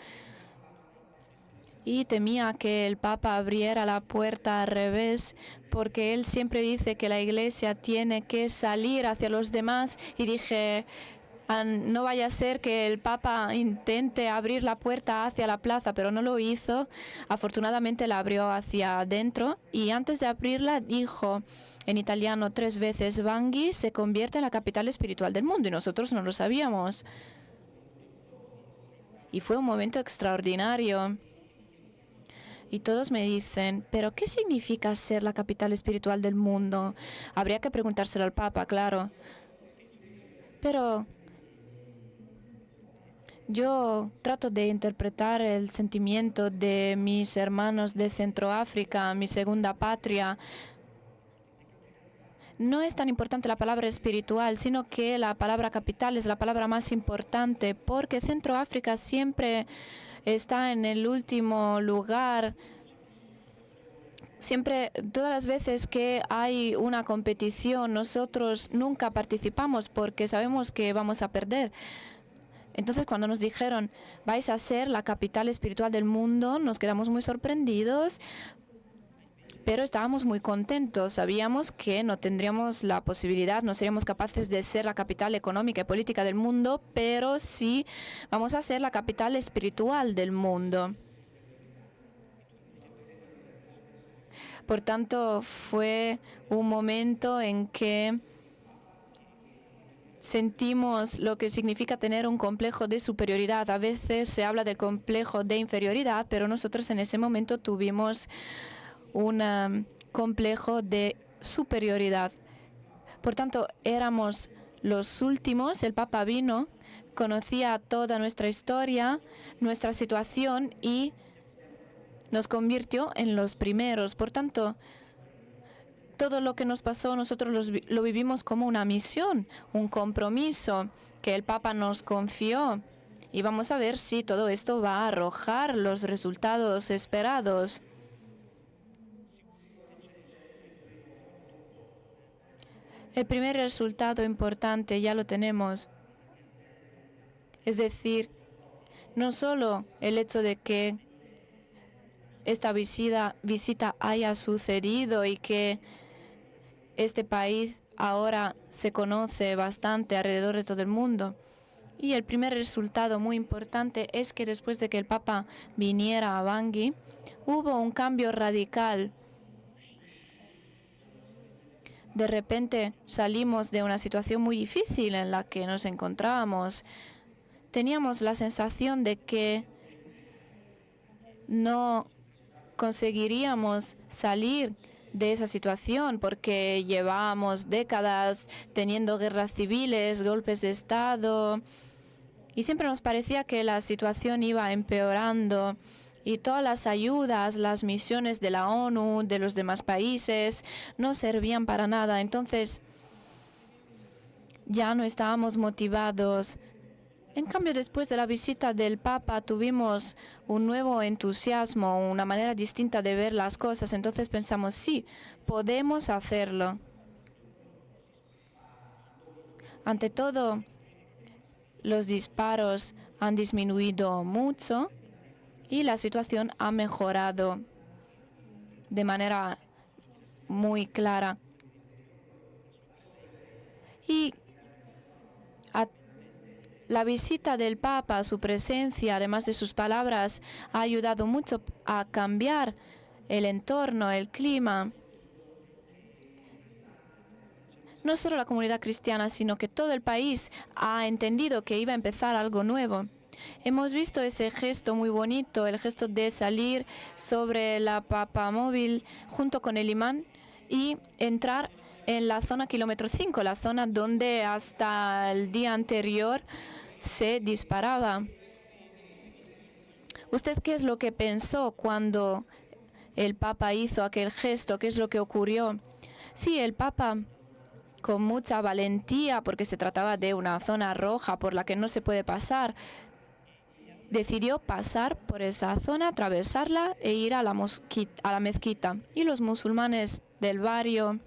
y temía que el Papa abriera la puerta al revés, porque él siempre dice que la Iglesia tiene que salir hacia los demás, y dije, no vaya a ser que el Papa intente abrir la puerta hacia la plaza, pero no lo hizo. Afortunadamente la abrió hacia adentro y antes de abrirla dijo en italiano 3 veces, Bangui se convierte en la capital espiritual del mundo, y nosotros no lo sabíamos. Y fue un momento extraordinario. Y todos me dicen, ¿pero qué significa ser la capital espiritual del mundo? Habría que preguntárselo al Papa, claro. Pero yo trato de interpretar el sentimiento de mis hermanos de Centroáfrica, mi segunda patria. No es tan importante la palabra espiritual, sino que la palabra capital es la palabra más importante, porque Centroáfrica siempre está en el último lugar. Siempre, todas las veces que hay una competición, nosotros nunca participamos porque sabemos que vamos a perder. Entonces, cuando nos dijeron, vais a ser la capital espiritual del mundo, nos quedamos muy sorprendidos, pero estábamos muy contentos. Sabíamos que no tendríamos la posibilidad, no seríamos capaces de ser la capital económica y política del mundo, pero sí vamos a ser la capital espiritual del mundo. Por tanto, fue un momento en que sentimos lo que significa tener un complejo de superioridad. A veces se habla del complejo de inferioridad, pero nosotros en ese momento tuvimos un complejo de superioridad. Por tanto, éramos los últimos. El Papa vino, conocía toda nuestra historia, nuestra situación y nos convirtió en los primeros. Por tanto, todo lo que nos pasó, nosotros lo vivimos como una misión, un compromiso que el Papa nos confió. Y vamos a ver si todo esto va a arrojar los resultados esperados. El primer resultado importante ya lo tenemos. Es decir, no solo el hecho de que esta visita haya sucedido y que este país ahora se conoce bastante alrededor de todo el mundo. Y el primer resultado muy importante es que después de que el Papa viniera a Bangui, hubo un cambio radical. De repente salimos de una situación muy difícil en la que nos encontrábamos. Teníamos la sensación de que no conseguiríamos salir de esa situación porque llevábamos décadas teniendo guerras civiles, golpes de Estado, y siempre nos parecía que la situación iba empeorando y todas las ayudas, las misiones de la ONU, de los demás países, no servían para nada. Entonces ya no estábamos motivados. En cambio, después de la visita del Papa tuvimos un nuevo entusiasmo, una manera distinta de ver las cosas. Entonces pensamos, sí, podemos hacerlo. Ante todo, los disparos han disminuido mucho y la situación ha mejorado de manera muy clara. Y la visita del Papa, su presencia, además de sus palabras, ha ayudado mucho a cambiar el entorno, el clima. No solo la comunidad cristiana, sino que todo el país ha entendido que iba a empezar algo nuevo. Hemos visto ese gesto muy bonito, el gesto de salir sobre la papamóvil junto con el imán y entrar en la zona kilómetro 5, la zona donde hasta el día anterior se disparaba. ¿Usted qué es lo que pensó cuando el Papa hizo aquel gesto? ¿Qué es lo que ocurrió? Sí, el Papa, con mucha valentía, porque se trataba de una zona roja por la que no se puede pasar, decidió pasar por esa zona, atravesarla e ir a la mezquita. Y los musulmanes del barrio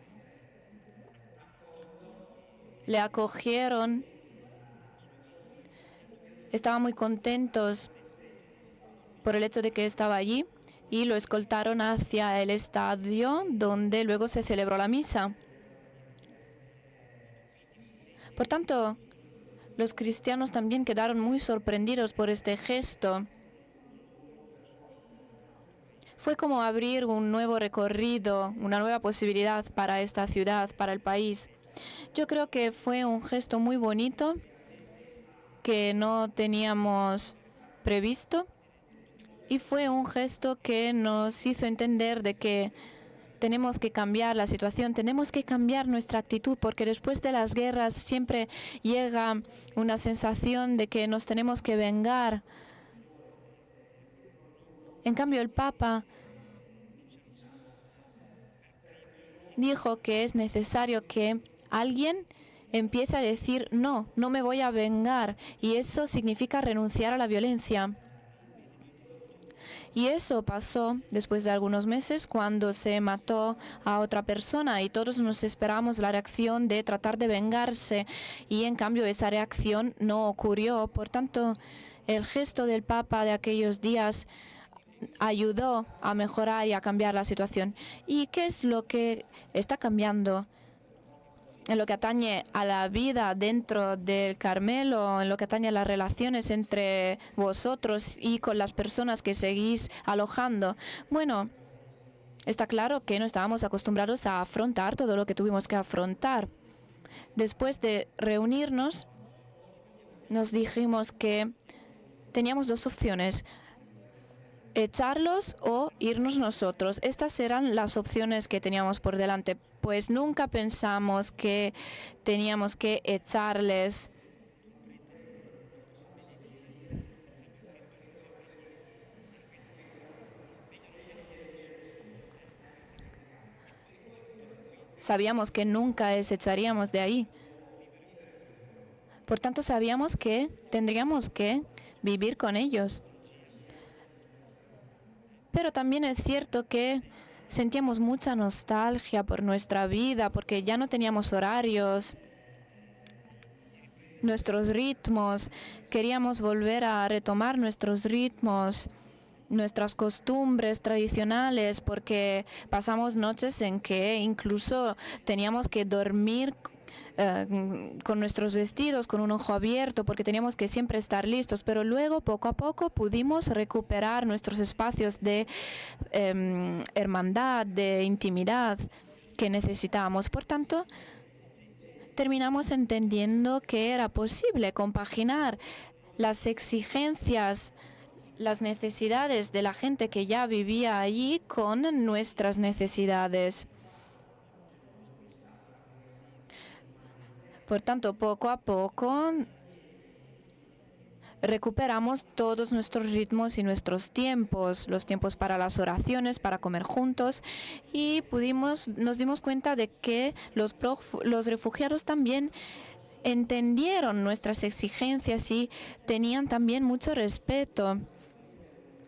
le acogieron, estaban muy contentos por el hecho de que estaba allí y lo escoltaron hacia el estadio donde luego se celebró la misa. Por tanto, los cristianos también quedaron muy sorprendidos por este gesto. Fue como abrir un nuevo recorrido, una nueva posibilidad para esta ciudad, para el país. Yo creo que fue un gesto muy bonito que no teníamos previsto y fue un gesto que nos hizo entender de que tenemos que cambiar la situación, tenemos que cambiar nuestra actitud, porque después de las guerras siempre llega una sensación de que nos tenemos que vengar. En cambio, el Papa dijo que es necesario que alguien empiece a decir no, no me voy a vengar, y eso significa renunciar a la violencia. Y eso pasó después de algunos meses cuando se mató a otra persona y todos nos esperamos la reacción de tratar de vengarse y en cambio esa reacción no ocurrió. Por tanto, el gesto del Papa de aquellos días ayudó a mejorar y a cambiar la situación. ¿Y qué es lo que está cambiando en lo que atañe a la vida dentro del Carmelo, en lo que atañe a las relaciones entre vosotros y con las personas que seguís alojando? Bueno, está claro que no estábamos acostumbrados a afrontar todo lo que tuvimos que afrontar. Después de reunirnos, nos dijimos que teníamos dos opciones: echarlos o irnos nosotros. Estas eran las opciones que teníamos por delante, pues nunca pensamos que teníamos que echarles. Sabíamos que nunca les echaríamos de ahí. Por tanto, sabíamos que tendríamos que vivir con ellos. Pero también es cierto que sentíamos mucha nostalgia por nuestra vida, porque ya no teníamos horarios, nuestros ritmos. Queríamos volver a retomar nuestros ritmos, nuestras costumbres tradicionales, porque pasamos noches en que incluso teníamos que dormir con nuestros vestidos, con un ojo abierto, porque teníamos que siempre estar listos, pero luego poco a poco pudimos recuperar nuestros espacios de hermandad, de intimidad que necesitábamos. Por tanto, terminamos entendiendo que era posible compaginar las exigencias, las necesidades de la gente que ya vivía allí con nuestras necesidades. Por tanto, poco a poco recuperamos todos nuestros ritmos y nuestros tiempos, los tiempos para las oraciones, para comer juntos, y nos dimos cuenta de que los refugiados también entendieron nuestras exigencias y tenían también mucho respeto.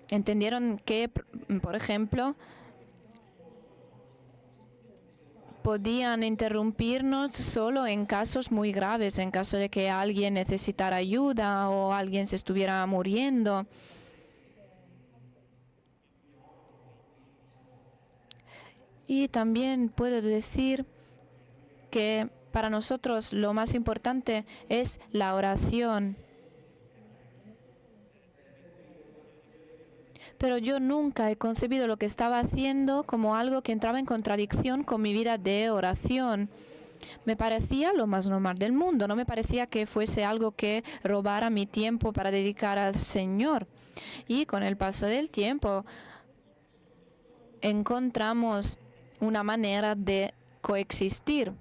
Entendieron que, por ejemplo, podían interrumpirnos solo en casos muy graves, en caso de que alguien necesitara ayuda o alguien se estuviera muriendo. Y también puedo decir que para nosotros lo más importante es la oración. Pero yo nunca he concebido lo que estaba haciendo como algo que entraba en contradicción con mi vida de oración. Me parecía lo más normal del mundo, no me parecía que fuese algo que robara mi tiempo para dedicar al Señor. Y con el paso del tiempo encontramos una manera de coexistir.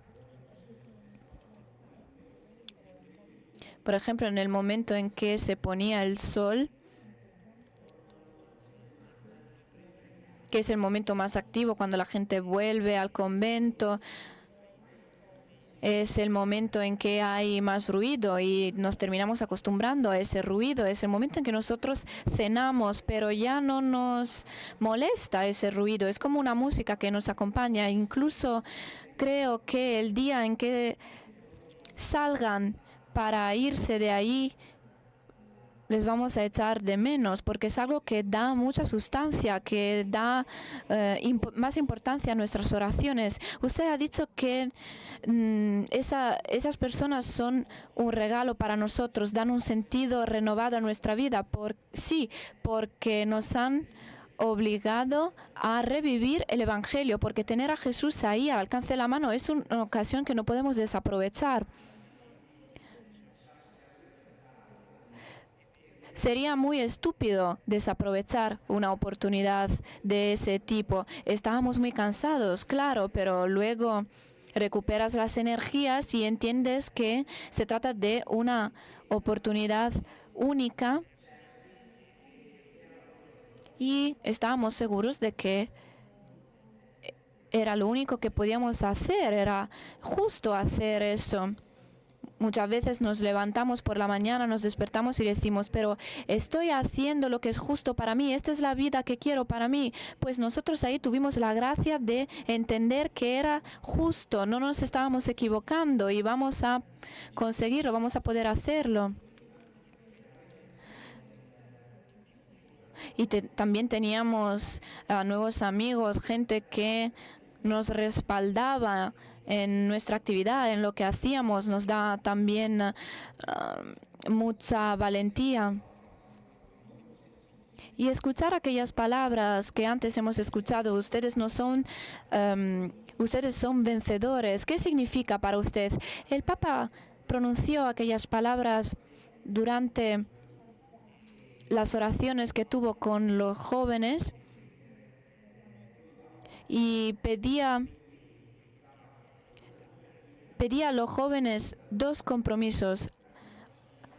Por ejemplo, en el momento en que se ponía el sol, que es el momento más activo cuando la gente vuelve al convento, es el momento en que hay más ruido y nos terminamos acostumbrando a ese ruido. Es el momento en que nosotros cenamos, pero ya no nos molesta ese ruido. Es como una música que nos acompaña. Incluso creo que el día en que salgan para irse de ahí, les vamos a echar de menos, porque es algo que da mucha sustancia, que da más importancia a nuestras oraciones. Usted ha dicho que esas personas son un regalo para nosotros, dan un sentido renovado a nuestra vida. Sí, porque nos han obligado a revivir el Evangelio, porque tener a Jesús ahí al alcance de la mano es una ocasión que no podemos desaprovechar. Sería muy estúpido desaprovechar una oportunidad de ese tipo. Estábamos muy cansados, claro, pero luego recuperas las energías y entiendes que se trata de una oportunidad única y estábamos seguros de que era lo único que podíamos hacer, era justo hacer eso. Muchas veces nos levantamos por la mañana, nos despertamos y decimos, pero estoy haciendo lo que es justo para mí, esta es la vida que quiero para mí. Pues nosotros ahí tuvimos la gracia de entender que era justo, no nos estábamos equivocando y vamos a conseguirlo, vamos a poder hacerlo. Y también teníamos nuevos amigos, gente que nos respaldaba en nuestra actividad, en lo que hacíamos, nos da también mucha valentía. Y escuchar aquellas palabras que antes hemos escuchado, ustedes son vencedores. ¿Qué significa para usted? El Papa pronunció aquellas palabras durante las oraciones que tuvo con los jóvenes y pedía a los jóvenes dos compromisos: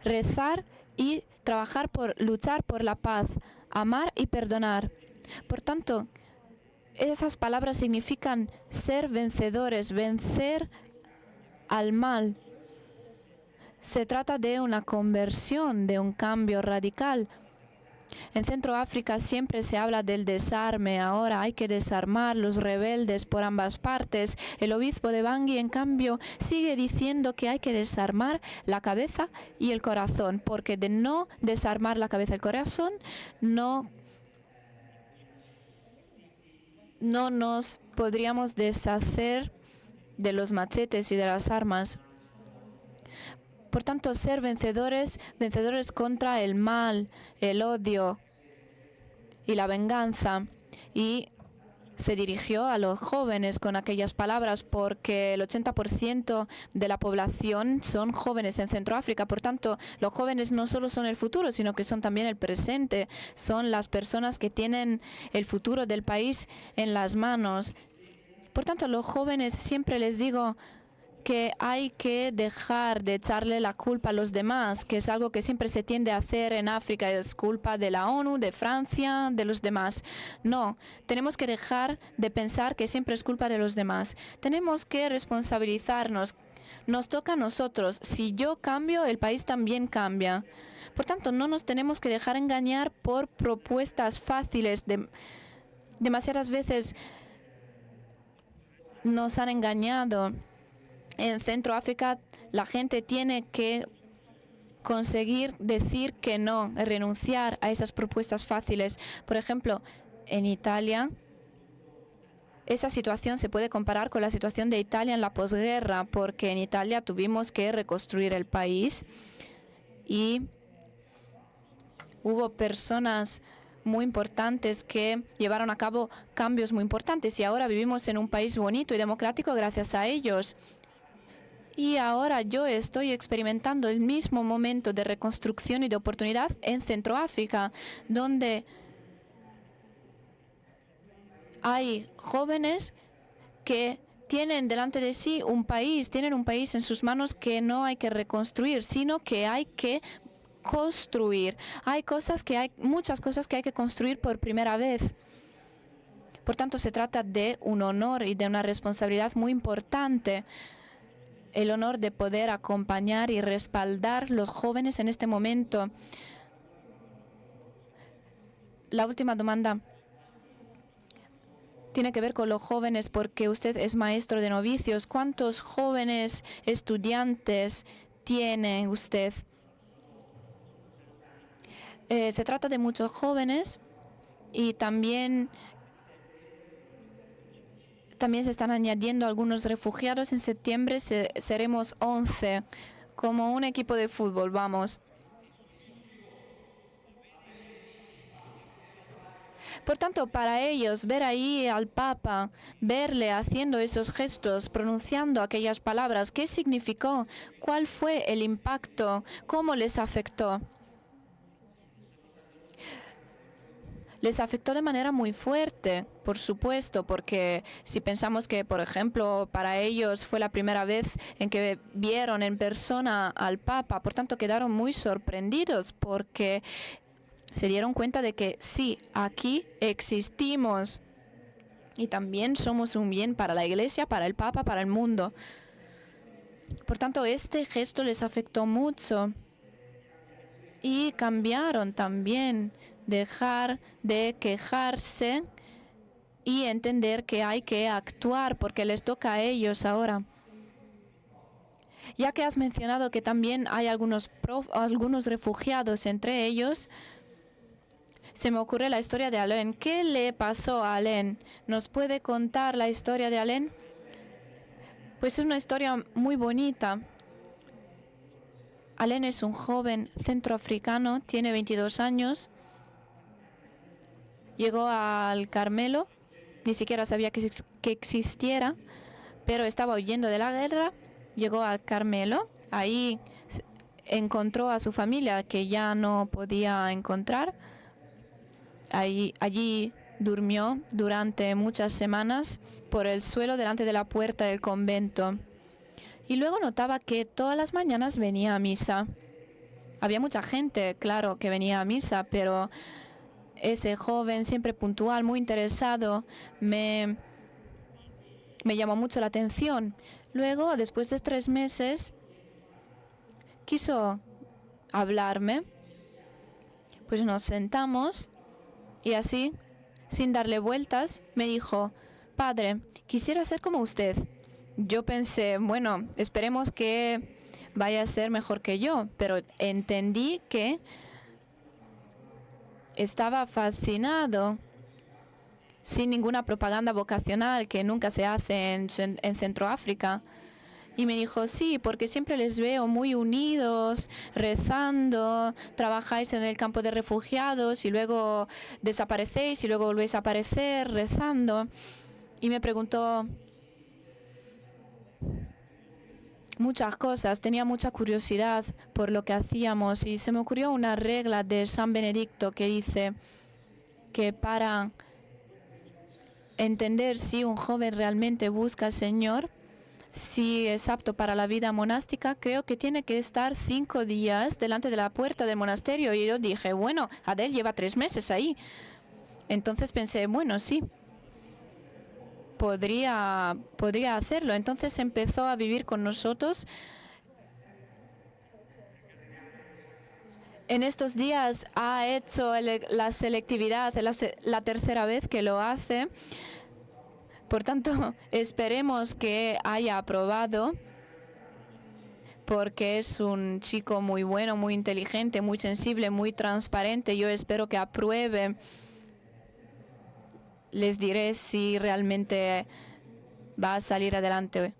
rezar y trabajar por luchar por la paz, amar y perdonar. Por tanto, esas palabras significan ser vencedores, vencer al mal. Se trata de una conversión, de un cambio radical. En Centroáfrica siempre se habla del desarme. Ahora hay que desarmar los rebeldes por ambas partes. El obispo de Bangui, en cambio, sigue diciendo que hay que desarmar la cabeza y el corazón, porque de no desarmar la cabeza y el corazón no nos podríamos deshacer de los machetes y de las armas. Por tanto, ser vencedores contra el mal, el odio y la venganza. Y se dirigió a los jóvenes con aquellas palabras, porque el 80% de la población son jóvenes en Centroáfrica. Por tanto, los jóvenes no solo son el futuro, sino que son también el presente. Son las personas que tienen el futuro del país en las manos. Por tanto, a los jóvenes siempre les digo que hay que dejar de echarle la culpa a los demás, que es algo que siempre se tiende a hacer en África. Es culpa de la ONU, de Francia, de los demás. No, tenemos que dejar de pensar que siempre es culpa de los demás. Tenemos que responsabilizarnos. Nos toca a nosotros. Si yo cambio, el país también cambia. Por tanto, no nos tenemos que dejar engañar por propuestas fáciles. Demasiadas veces nos han engañado. En Centroáfrica, la gente tiene que conseguir decir que no, renunciar a esas propuestas fáciles. Por ejemplo, en Italia, esa situación se puede comparar con la situación de Italia en la posguerra, porque en Italia tuvimos que reconstruir el país y hubo personas muy importantes que llevaron a cabo cambios muy importantes y ahora vivimos en un país bonito y democrático gracias a ellos. Y ahora yo estoy experimentando el mismo momento de reconstrucción y de oportunidad en Centroáfrica, donde hay jóvenes que tienen delante de sí tienen un país en sus manos que no hay que reconstruir, sino que hay que construir. Muchas cosas que hay que construir por primera vez. Por tanto, se trata de un honor y de una responsabilidad muy importante. El honor de poder acompañar y respaldar los jóvenes en este momento. La última demanda tiene que ver con los jóvenes porque usted es maestro de novicios. ¿Cuántos jóvenes estudiantes tiene usted? Se trata de muchos jóvenes y también se están añadiendo algunos refugiados. En septiembre seremos 11, como un equipo de fútbol, vamos. Por tanto, para ellos, ver ahí al Papa, verle haciendo esos gestos, pronunciando aquellas palabras, ¿qué significó? ¿Cuál fue el impacto? ¿Cómo les afectó? Les afectó de manera muy fuerte, por supuesto, porque si pensamos que, por ejemplo, para ellos fue la primera vez en que vieron en persona al Papa, por tanto quedaron muy sorprendidos porque se dieron cuenta de que sí, aquí existimos y también somos un bien para la Iglesia, para el Papa, para el mundo. Por tanto, este gesto les afectó mucho y cambiaron también. Dejar de quejarse y entender que hay que actuar porque les toca a ellos ahora. Ya que has mencionado que también hay algunos refugiados entre ellos, se me ocurre la historia de Alain. ¿Qué le pasó a Alain? ¿Nos puede contar la historia de Alain? Pues es una historia muy bonita. Alain es un joven centroafricano, tiene 22 años. Llegó al Carmelo, ni siquiera sabía que existiera, pero estaba huyendo de la guerra. Llegó al Carmelo, ahí encontró a su familia que ya no podía encontrar. Allí durmió durante muchas semanas por el suelo delante de la puerta del convento. Y luego notaba que todas las mañanas venía a misa. Había mucha gente, claro, que venía a misa, pero ese joven siempre puntual, muy interesado, me llamó mucho la atención. Luego, después de 3 meses, quiso hablarme. Pues nos sentamos y así, sin darle vueltas, me dijo: «Padre, quisiera ser como usted». Yo pensé, bueno, esperemos que vaya a ser mejor que yo, pero entendí que estaba fascinado, sin ninguna propaganda vocacional que nunca se hace en Centroáfrica. Y me dijo, sí, porque siempre les veo muy unidos, rezando, trabajáis en el campo de refugiados y luego desaparecéis y luego volvéis a aparecer rezando. Y me preguntó muchas cosas, tenía mucha curiosidad por lo que hacíamos y se me ocurrió una regla de San Benedicto que dice que para entender si un joven realmente busca al Señor, si es apto para la vida monástica, creo que tiene que estar 5 días delante de la puerta del monasterio. Y yo dije, bueno, Adel lleva 3 meses ahí. Entonces pensé, bueno, sí. podría hacerlo. Entonces empezó a vivir con nosotros. En estos días ha hecho la selectividad, la tercera vez que lo hace. Por tanto, esperemos que haya aprobado, porque es un chico muy bueno, muy inteligente, muy sensible, muy transparente. Yo espero que apruebe. Les diré si realmente va a salir adelante.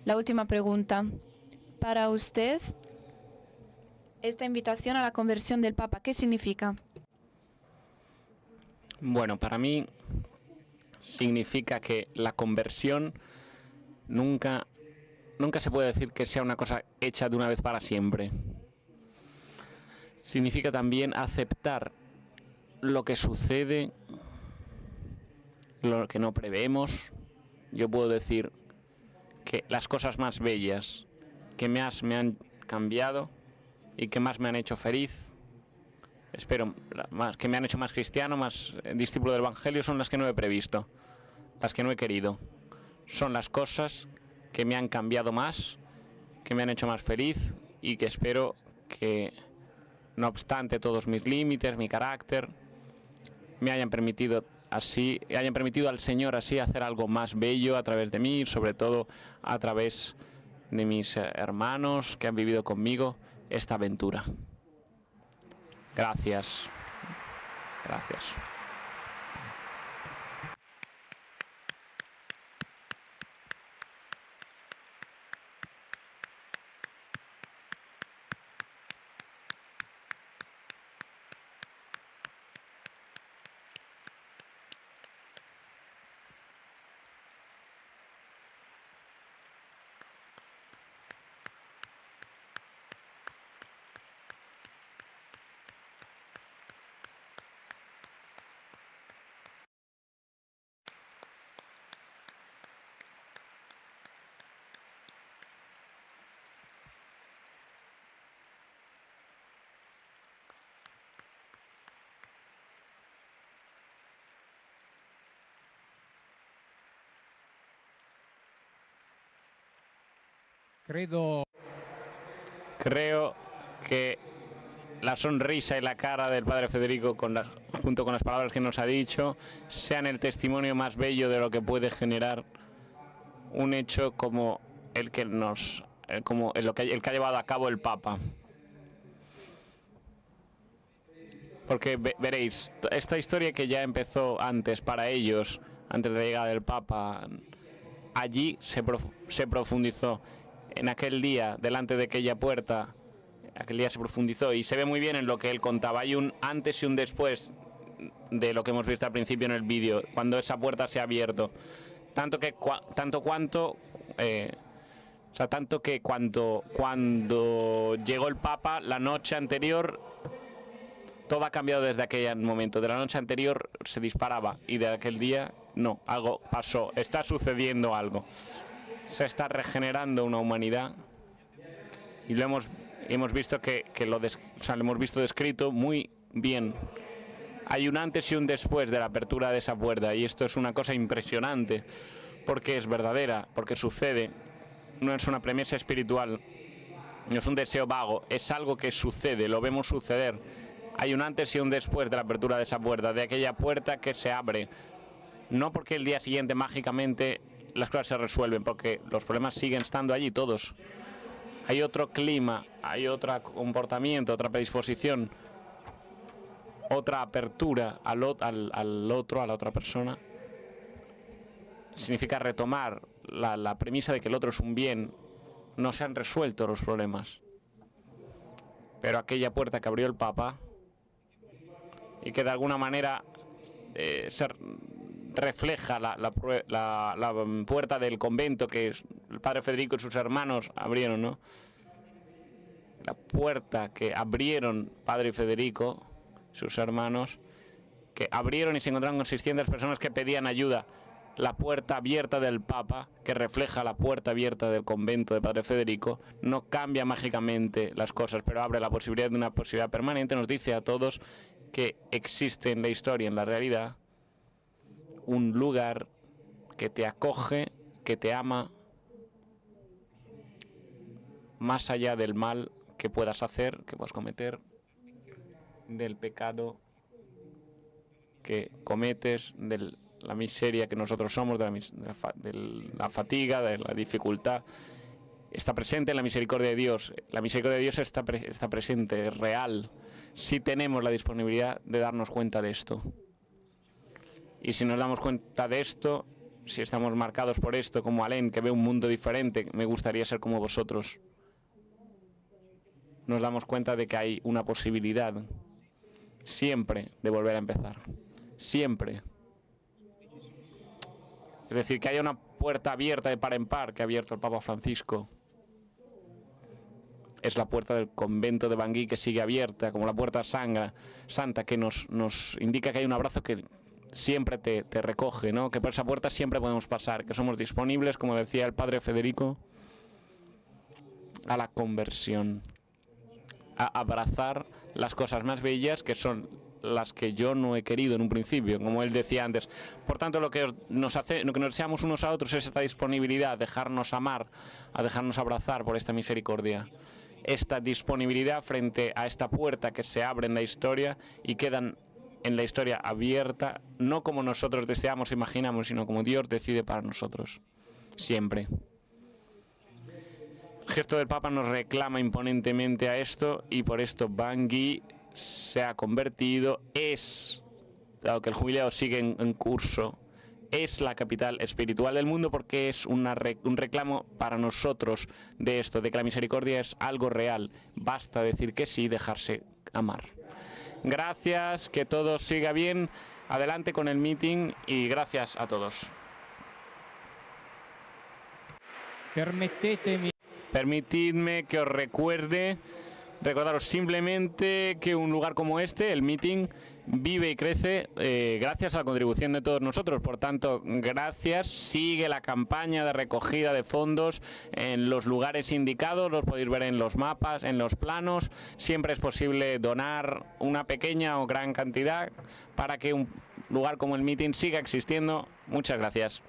La última pregunta. Para usted, esta invitación a la conversión del Papa, ¿qué significa? Bueno, para mí significa que la conversión nunca se puede decir que sea una cosa hecha de una vez para siempre. Significa también aceptar lo que sucede, lo que no prevemos. Yo puedo decir que las cosas más bellas que me han cambiado y que más me han hecho feliz, espero, más que me han hecho más cristiano, más discípulo del Evangelio, son las que no he previsto, las que no he querido. Son las cosas que me han cambiado más, que me han hecho más feliz y que espero que, no obstante todos mis límites, mi carácter, me hayan permitido al Señor así hacer algo más bello a través de mí, sobre todo a través de mis hermanos que han vivido conmigo esta aventura. Gracias. Gracias. Creo que la sonrisa y la cara del Padre Federico, junto con las palabras que nos ha dicho, sean el testimonio más bello de lo que puede generar un hecho como el que ha llevado a cabo el Papa. Porque veréis, esta historia que ya empezó antes para ellos, antes de la llegada del Papa, allí se profundizó. En aquel día, delante de aquella puerta, aquel día se profundizó y se ve muy bien en lo que él contaba. Hay un antes y un después de lo que hemos visto al principio en el vídeo, cuando esa puerta se ha abierto. Tanto que cuando llegó el Papa, la noche anterior, todo ha cambiado desde aquel momento. De la noche anterior se disparaba y de aquel día no, algo pasó, está sucediendo algo. Se está regenerando una humanidad y lo hemos visto lo hemos visto descrito muy bien. Hay un antes y un después de la apertura de esa puerta y esto es una cosa impresionante porque es verdadera, porque sucede. No es una premisa espiritual, no es un deseo vago, es algo que sucede, lo vemos suceder. Hay un antes y un después de la apertura de esa puerta, de aquella puerta que se abre. No porque el día siguiente mágicamente las cosas se resuelven, porque los problemas siguen estando allí todos. Hay otro clima, hay otro comportamiento, otra predisposición, otra apertura al otro, a la otra persona. Significa retomar la premisa de que el otro es un bien. No se han resuelto los problemas. Pero aquella puerta que abrió el Papa y que de alguna manera refleja la puerta del convento que el Padre Federico y sus hermanos abrieron, ¿no? La puerta que abrieron Padre Federico, sus hermanos, que abrieron y se encontraron con 600 personas que pedían ayuda. La puerta abierta del Papa, que refleja la puerta abierta del convento de Padre Federico, no cambia mágicamente las cosas, pero abre la posibilidad de una posibilidad permanente. Nos dice a todos que existe en la historia, en la realidad, un lugar que te acoge, que te ama, más allá del mal que puedas hacer, que puedas cometer, del pecado que cometes, de la miseria que nosotros somos, de la fatiga, de la dificultad. Está presente en la misericordia de Dios. La misericordia de Dios está presente, es real, si tenemos la disponibilidad de darnos cuenta de esto. Y si nos damos cuenta de esto, si estamos marcados por esto, como Alain, que ve un mundo diferente, me gustaría ser como vosotros, nos damos cuenta de que hay una posibilidad siempre de volver a empezar. Siempre. Es decir, que haya una puerta abierta de par en par que ha abierto el Papa Francisco. Es la puerta del convento de Bangui que sigue abierta, como la puerta santa que nos indica que hay un abrazo que siempre te recoge, ¿no? Que por esa puerta siempre podemos pasar, que somos disponibles, como decía el padre Federico, a la conversión, a abrazar las cosas más bellas, que son las que yo no he querido en un principio, como él decía antes. Por tanto, lo que nos deseamos unos a otros es esta disponibilidad, dejarnos amar, a dejarnos abrazar por esta misericordia. Esta disponibilidad frente a esta puerta que se abre en la historia y quedan en la historia abierta, no como nosotros deseamos e imaginamos, sino como Dios decide para nosotros, siempre. El gesto del Papa nos reclama imponentemente a esto, y por esto Bangui se ha convertido, dado que el jubileo sigue en curso, es la capital espiritual del mundo, porque es un reclamo para nosotros de esto, de que la misericordia es algo real. Basta decir que sí, dejarse amar. Gracias, que todo siga bien. Adelante con el meeting y gracias a todos. Permitidme que os recordaros simplemente que un lugar como este, el meeting, vive y crece gracias a la contribución de todos nosotros. Por tanto, gracias. Sigue la campaña de recogida de fondos en los lugares indicados, los podéis ver en los mapas, en los planos. Siempre es posible donar una pequeña o gran cantidad para que un lugar como el meeting siga existiendo. Muchas gracias.